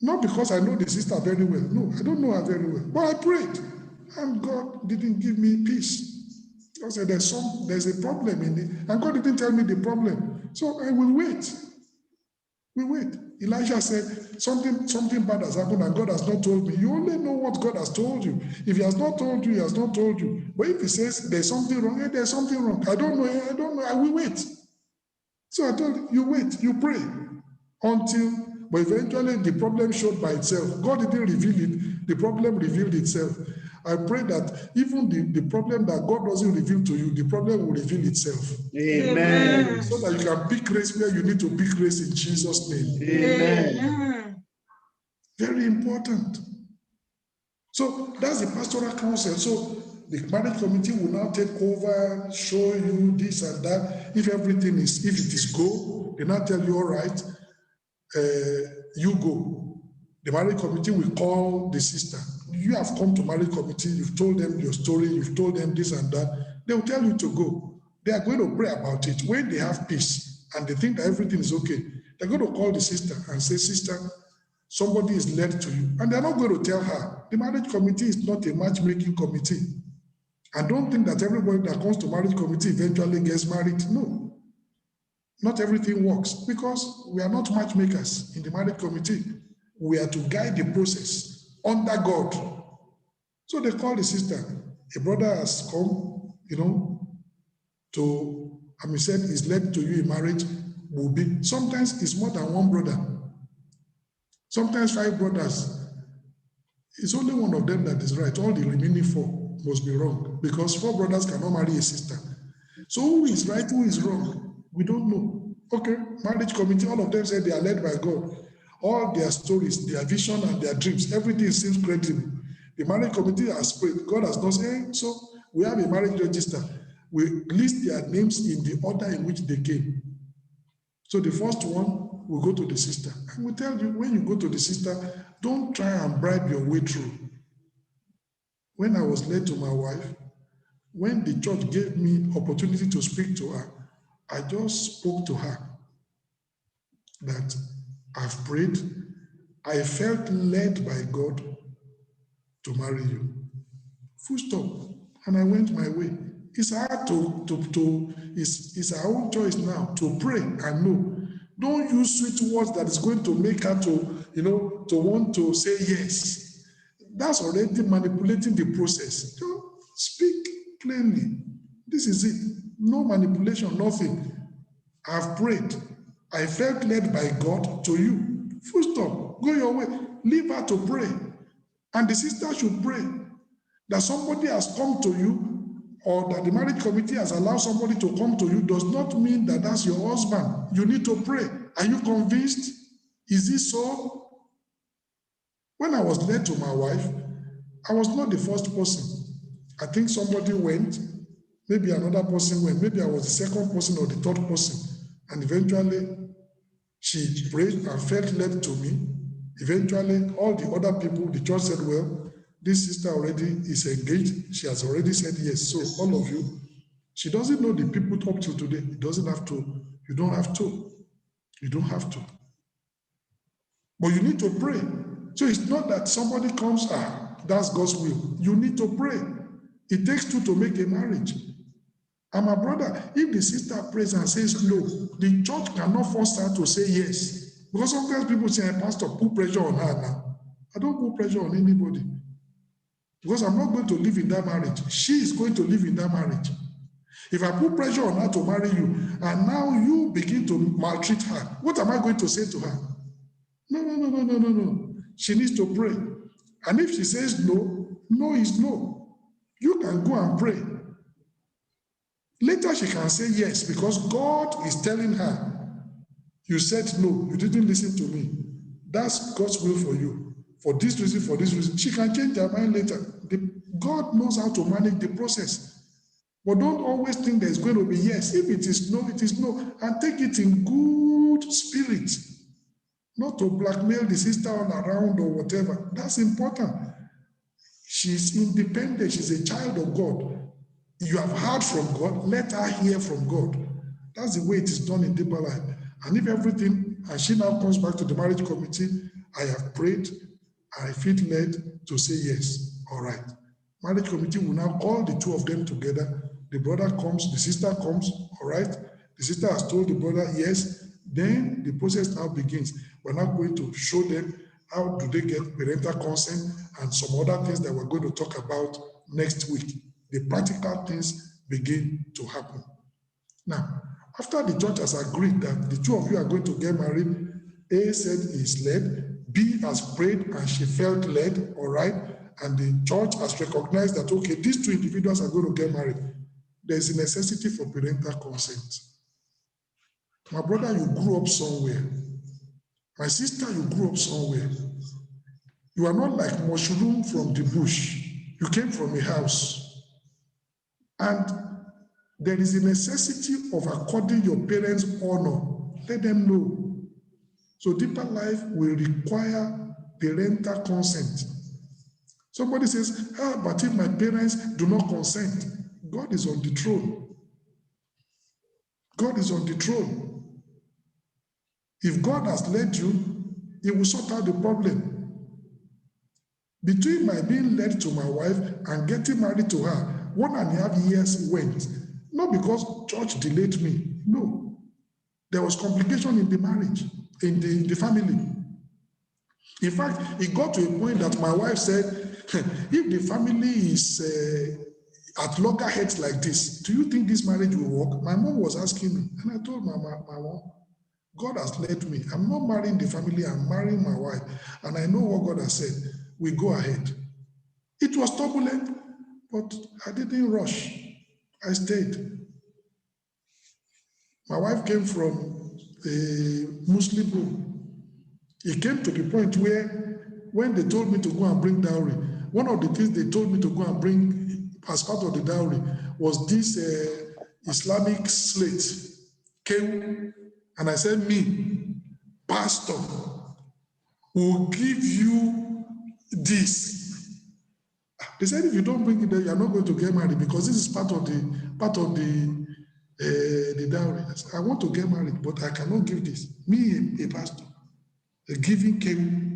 Not because I know the sister very well. No, I don't know her very well. But I prayed, and God didn't give me peace. I said, there's a problem in it, and God didn't tell me the problem. So I will wait. We wait. Elijah said, something bad has happened and God has not told me. You only know what God has told you. If he has not told you, he has not told you. But if he says there's something wrong, there's something wrong. I don't know, I will wait. So I told you, wait, you pray but eventually the problem showed by itself. God didn't reveal it, the problem revealed itself. I pray that even the problem that God doesn't reveal to you, the problem will reveal itself. Amen. So that you can pick grace where you need to pick grace in Jesus' name. Amen. Very important. So that's the pastoral counsel. So the marriage committee will now take over, show you this and that. If it is go, they now tell you, all right, you go. The marriage committee will call the sister. You have come to marriage committee, you've told them your story, you've told them this and that. They will tell you to go. They are going to pray about it. When they have peace and they think that everything is okay, they're going to call the sister and say, sister, somebody is led to you. And they're not going to tell her. The marriage committee is not a matchmaking committee. I don't think that everybody that comes to marriage committee eventually gets married. No. Not everything works because we are not matchmakers in the marriage committee. We are to guide the process under God. So they call the sister. A brother has come, said is led to you in marriage. Will be. Sometimes it's more than one brother. Sometimes 5 brothers. It's only one of them that is right. All the remaining 4 must be wrong because 4 brothers cannot marry a sister. So who is right, who is wrong? We don't know. Okay, marriage committee, all of them say they are led by God. All their stories, their vision and their dreams, everything seems credible. The marriage committee has prayed. God has not said, so we have a marriage register. We list their names in the order in which they came. So the first one will go to the sister. And we tell you, when you go to the sister, don't try and bribe your way through. When I was led to my wife, when the church gave me opportunity to speak to her, I just spoke to her that I've prayed. I felt led by God to marry you. Full stop. And I went my way. It's hard it's our own choice now to pray and know. Don't use sweet words that is going to make her to want to say yes. That's already manipulating the process. Speak plainly. This is it. No manipulation, nothing. I've prayed. I felt led by God to you. Full stop. Go your way. Leave her to pray. And the sister should pray that somebody has come to you or that the marriage committee has allowed somebody to come to you does not mean that that's your husband. You need to pray. Are you convinced? Is this so? When I was led to my wife, I was not the first person. I think somebody went, maybe another person went, maybe I was the second person or the third person. And eventually, she prayed and felt led to me. Eventually, all the other people, the church said, well, this sister already is engaged. She has already said yes. So all of you, she doesn't know the people up till today. It doesn't have to. You don't have to. You don't have to. But you need to pray. So it's not that somebody comes, that's God's will. You need to pray. It takes two to make a marriage. And my brother, if the sister prays and says no, the church cannot force her to say yes. Because sometimes people say, Pastor, put pressure on her now. I don't put pressure on anybody. Because I'm not going to live in that marriage. She is going to live in that marriage. If I put pressure on her to marry you, and now you begin to maltreat her, what am I going to say to her? No. She needs to pray. And if she says no, no is no. You can go and pray. Later she can say yes, because God is telling her, you said no, you didn't listen to me. That's God's will for you. For this reason, for this reason. She can change her mind later. God knows how to manage the process. But don't always think there's going to be yes. If it is no, it is no. And take it in good spirit. Not to blackmail the sister all around or whatever. That's important. She's independent. She's a child of God. You have heard from God. Let her hear from God. That's the way it is done in deeper life. And if everything, and she now comes back to the marriage committee, I have prayed, I feel led to say yes. All right. Marriage committee will now call the two of them together. The brother comes, the sister comes, all right? The sister has told the brother yes. Then the process now begins. We're now going to show them how do they get parental consent and some other things that we're going to talk about next week. The practical things begin to happen. Now, after the church has agreed that the two of you are going to get married, A said he is led, B has prayed and she felt led, all right? And the church has recognized that, okay, these two individuals are going to get married. There's a necessity for parental consent. My brother, you grew up somewhere. My sister, you grew up somewhere. You are not like mushroom from the bush. You came from a house. And there is a necessity of according your parents' honor. Let them know. So deeper life will require parental consent. Somebody says, but if my parents do not consent, God is on the throne. God is on the throne. If God has led you, He will sort out the problem. Between my being led to my wife and getting married to her, 1.5 years went. Not because church delayed me. No. There was complication in the marriage, in the family. In fact, it got to a point that my wife said, if the family is at loggerheads like this, do you think this marriage will work? My mom was asking me, and I told my mom, God has led me. I'm not marrying the family, I'm marrying my wife. And I know what God has said. We go ahead. It was turbulent, but I didn't rush. I stayed. My wife came from a Muslim home. It came to the point where when they told me to go and bring dowry, one of the things they told me to go and bring as part of the dowry was this Islamic slate. Came, and I said, me, pastor, will give you this. They said, if you don't bring it there, you're not going to get married because this is part of the dowry. I said, I want to get married, but I cannot give this. Me, a pastor, the giving came.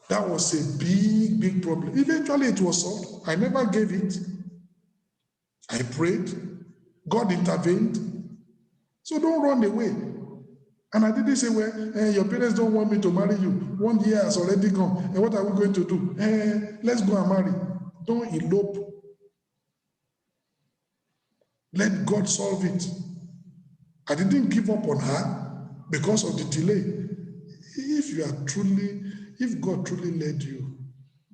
That was a big problem. Eventually it was solved. I never gave it. I prayed. God intervened. So don't run away. And I didn't say, well, your parents don't want me to marry you. 1 year has already gone. And what are we going to do? Let's go and marry. Don't elope. Let God solve it. I didn't give up on her because of the delay. If God truly led you,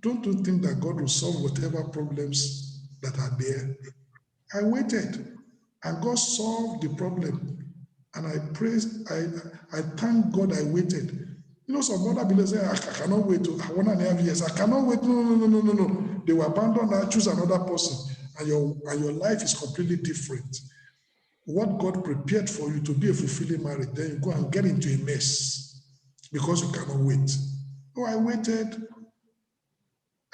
don't you think that God will solve whatever problems that are there? I waited, and God solved the problem. And I thank God I waited. You know, some other believers say, I cannot wait 1.5 years. I cannot wait. No. They will abandon her, choose another person, and your life is completely different. What God prepared for you to be a fulfilling marriage, then you go and get into a mess because you cannot wait. Oh, I waited,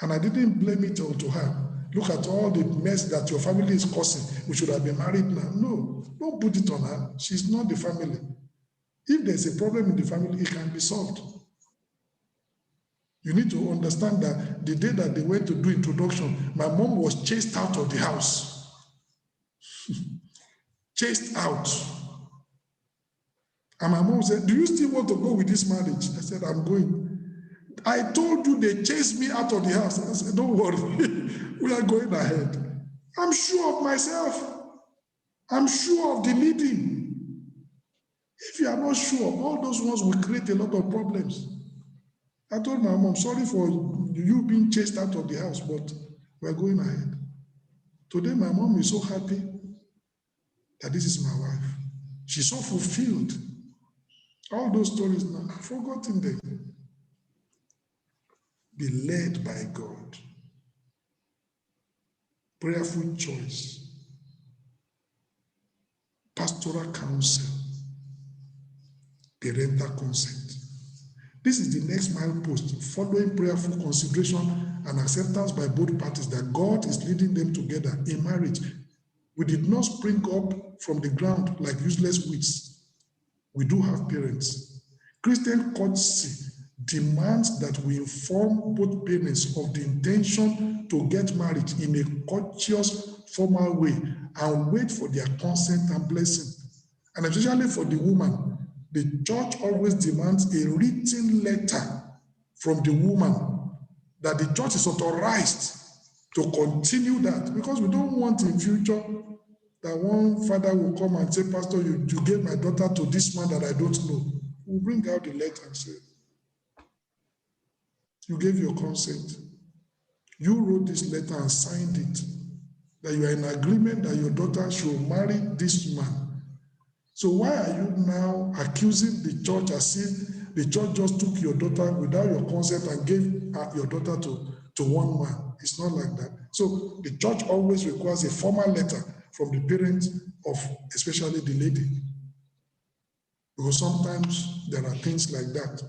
and I didn't blame it onto her. Look at all the mess that your family is causing. We should have been married now. No, don't put it on her. She's not the family. If there's a problem in the family, it can be solved. You need to understand that the day that they went to do introduction, my mom was chased out of the house. Chased out. And my mom said, do you still want to go with this marriage? I said, I'm going. I told you they chased me out of the house. I said, don't worry, we are going ahead. I'm sure of myself. I'm sure of the leading. If you are not sure, all those ones will create a lot of problems. I told my mom, sorry for you being chased out of the house, but we're going ahead. Today, my mom is so happy that this is my wife. She's so fulfilled. All those stories now, I've forgotten them. Be led by God. Prayerful choice. Pastoral counsel. Parental consent. This is the next milepost, following prayerful consideration and acceptance by both parties that God is leading them together in marriage. We did not spring up from the ground like useless weeds. We do have parents. Christian courtesy demands that we inform both parents of the intention to get married in a courteous, formal way and wait for their consent and blessing. And especially for the woman, the church always demands a written letter from the woman that the church is authorized to continue that, because we don't want in future that one father will come and say, Pastor, you gave my daughter to this man that I don't know. We'll bring out the letter and say, you gave your consent. You wrote this letter and signed it, that you are in agreement that your daughter should marry this man. So why are you now accusing the church as if the church just took your daughter without your consent and gave your daughter to one man? It's not like that. So the church always requires a formal letter from the parents of especially the lady. Because sometimes there are things like that.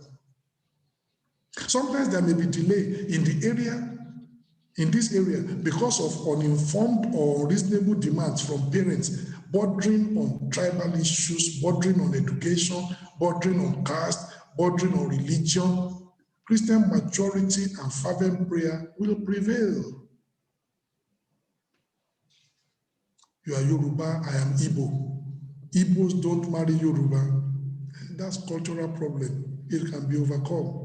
Sometimes there may be delay in this area because of uninformed or unreasonable demands from parents bordering on tribal issues, bordering on education, bordering on caste, bordering on religion. Christian maturity and fervent prayer will prevail. You are Yoruba, I am Igbo. Igbos don't marry Yoruba. That's cultural problem. It can be overcome.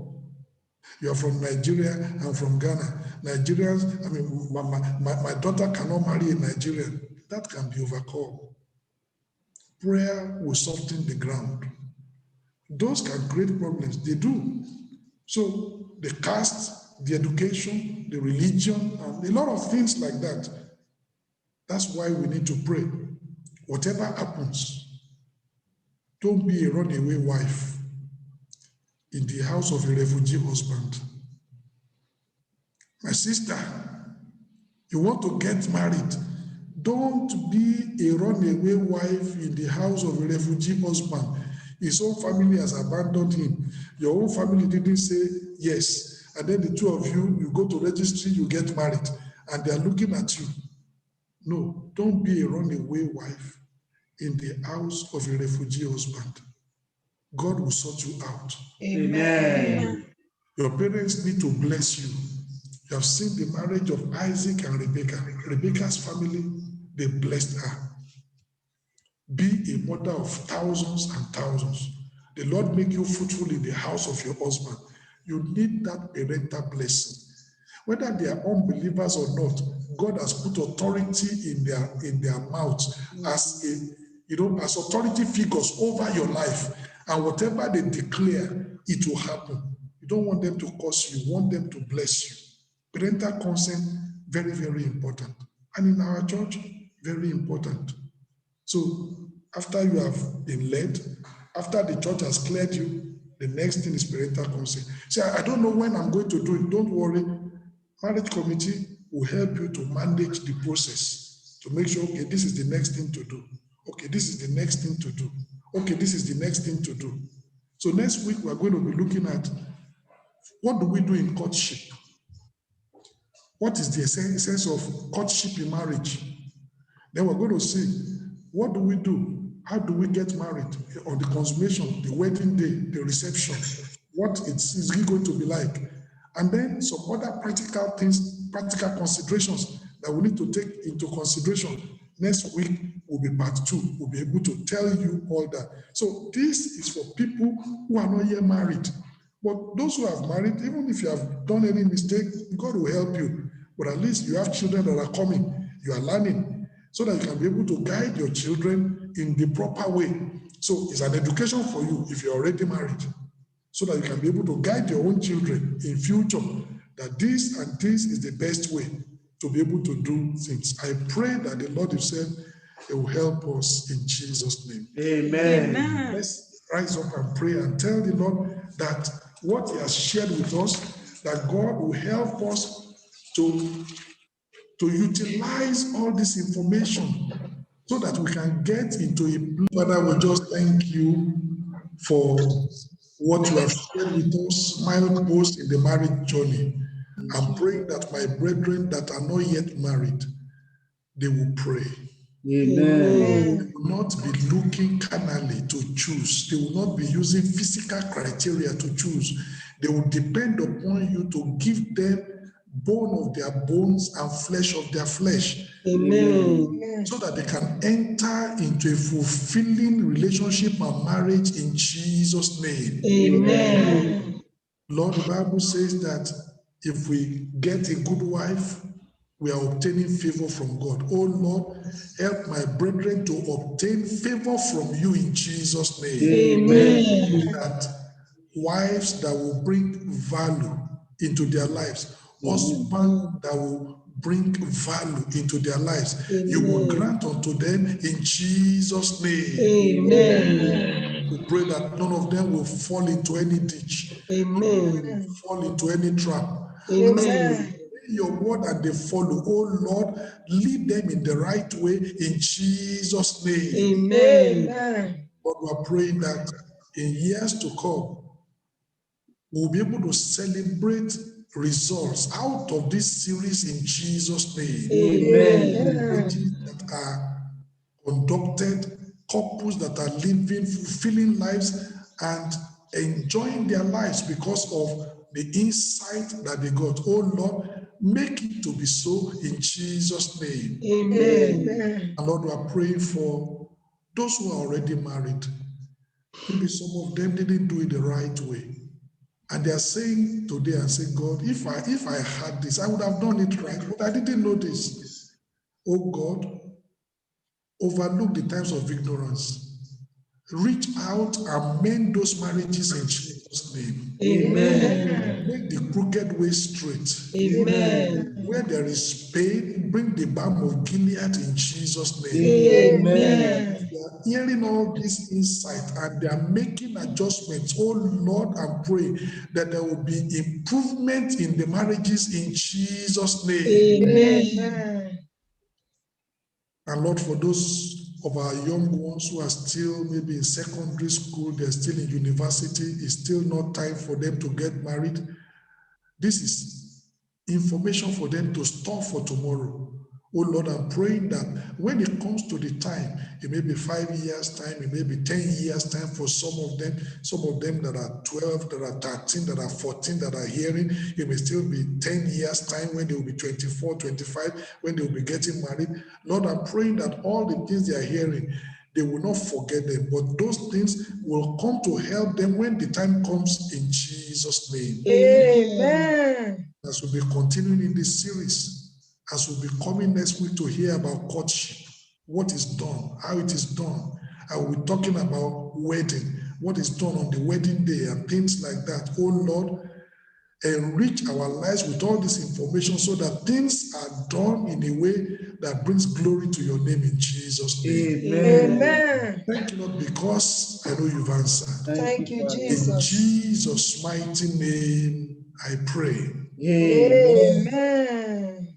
You are from Nigeria, I'm from Ghana. Nigerians, my daughter cannot marry a Nigerian. That can be overcome. Prayer will soften the ground. Those can create problems. They do. So the caste, the education, the religion, and a lot of things like that. That's why we need to pray. Whatever happens, don't be a runaway wife in the house of a refugee husband. My sister, you want to get married, don't be a runaway wife in the house of a refugee husband. His own family has abandoned him. Your own family didn't say yes. And then the two of you go to registry, you get married, and they're looking at you. No, don't be a runaway wife in the house of a refugee husband. God will sort you out. Amen. Your parents need to bless you. You have seen the marriage of Isaac and Rebekah. Rebekah's family, they blessed her. Be a mother of thousands and thousands. The Lord make you fruitful in the house of your husband. You need that parental blessing. Whether they are unbelievers or not, God has put authority in their mouths as authority figures over your life. And whatever they declare, it will happen. You don't want them to curse you, you want them to bless you. Parental consent, very, very important. And in our church, very important. So after you have been led, after the church has cleared you, the next thing is parental consent. Say, I don't know when I'm going to do it. Don't worry. Marriage committee will help you to manage the process to make sure, okay, this is the next thing to do. Okay, this is the next thing to do. Okay, this is the next thing to do. So next week, we're going to be looking at what do we do in courtship? What is the essence of courtship in marriage? Then we're going to see, what do we do How do we get married? On the consummation, the wedding day, the reception, what is it going to be like? And then some other practical things, practical considerations that we need to take into consideration. Next week will be part 2. We'll be able to tell you all that. So this is for people who are not yet married. But those who have married, even if you have done any mistake, God will help you. But at least you have children that are coming. You are learning so that you can be able to guide your children in the proper way. So it's an education for you if you're already married, so that you can be able to guide your own children in future, that this and this is the best way to be able to do things. I pray that the Lord himself will help us in Jesus' name. Amen. Let's rise up and pray and tell the Lord that what he has shared with us, that God will help us to utilize all this information so that we can get into a place. Father, we just thank you for what you have shared with us, mileposts in the marriage journey. I'm praying that my brethren that are not yet married, they will pray. Amen. They will not be looking carnally to choose. They will not be using physical criteria to choose. They will depend upon you to give them bone of their bones and flesh of their flesh. Amen. So that they can enter into a fulfilling relationship and marriage in Jesus' name. Amen. Lord, the Bible says that if we get a good wife, we are obtaining favor from God. Oh Lord, help my brethren to obtain favor from you in Jesus' name. Amen. That wives that will bring value into their lives, husbands that will bring value into their lives, you will grant unto them in Jesus' name. Amen. We pray that none of them will fall into any ditch, Amen. fall into any trap. Amen. Your word and they follow. Oh Lord, lead them in the right way in Jesus' name. Amen. Lord, we are praying that in years to come, we'll be able to celebrate results out of this series in Jesus' name. Amen. Marriages that are conducted, couples that are living fulfilling lives and enjoying their lives because of the insight that they got. Oh Lord, make it to be so in Jesus' name. Amen. And Lord, we are praying for those who are already married. Maybe some of them didn't do it the right way. And they are saying today and saying, God, if I had this, I would have done it right, but I didn't know this. Oh God, overlook the times of ignorance. Reach out and mend those marriages in Jesus' name. Amen. Make the crooked way straight. Amen. Where there is pain, bring the balm of Gilead in Jesus' name. Amen. They are hearing all this insight and they are making adjustments. Oh Lord, I'm praying that there will be improvement in the marriages in Jesus' name. Amen. And Lord, for those of our young ones who are still maybe in secondary school, they're still in university, it's still not time for them to get married. This is information for them to store for tomorrow. Oh Lord, I'm praying that when it comes to the time, it may be 5 years' time, it may be 10 years' time for some of them that are 12, that are 13, that are 14, that are hearing, it may still be 10 years' time when they will be 24, 25, when they will be getting married. Lord, I'm praying that all the things they are hearing, they will not forget them, but those things will come to help them when the time comes in Jesus' name. Amen. As we'll be continuing in this series, as we'll be coming next week to hear about courtship, what is done, how it is done. I will be talking about wedding, what is done on the wedding day and things like that. Oh Lord, enrich our lives with all this information so that things are done in a way that brings glory to your name in Jesus' name. Amen. Thank you, Lord, because I know you've answered. Thank you, In Jesus. Jesus' mighty name, I pray. Amen.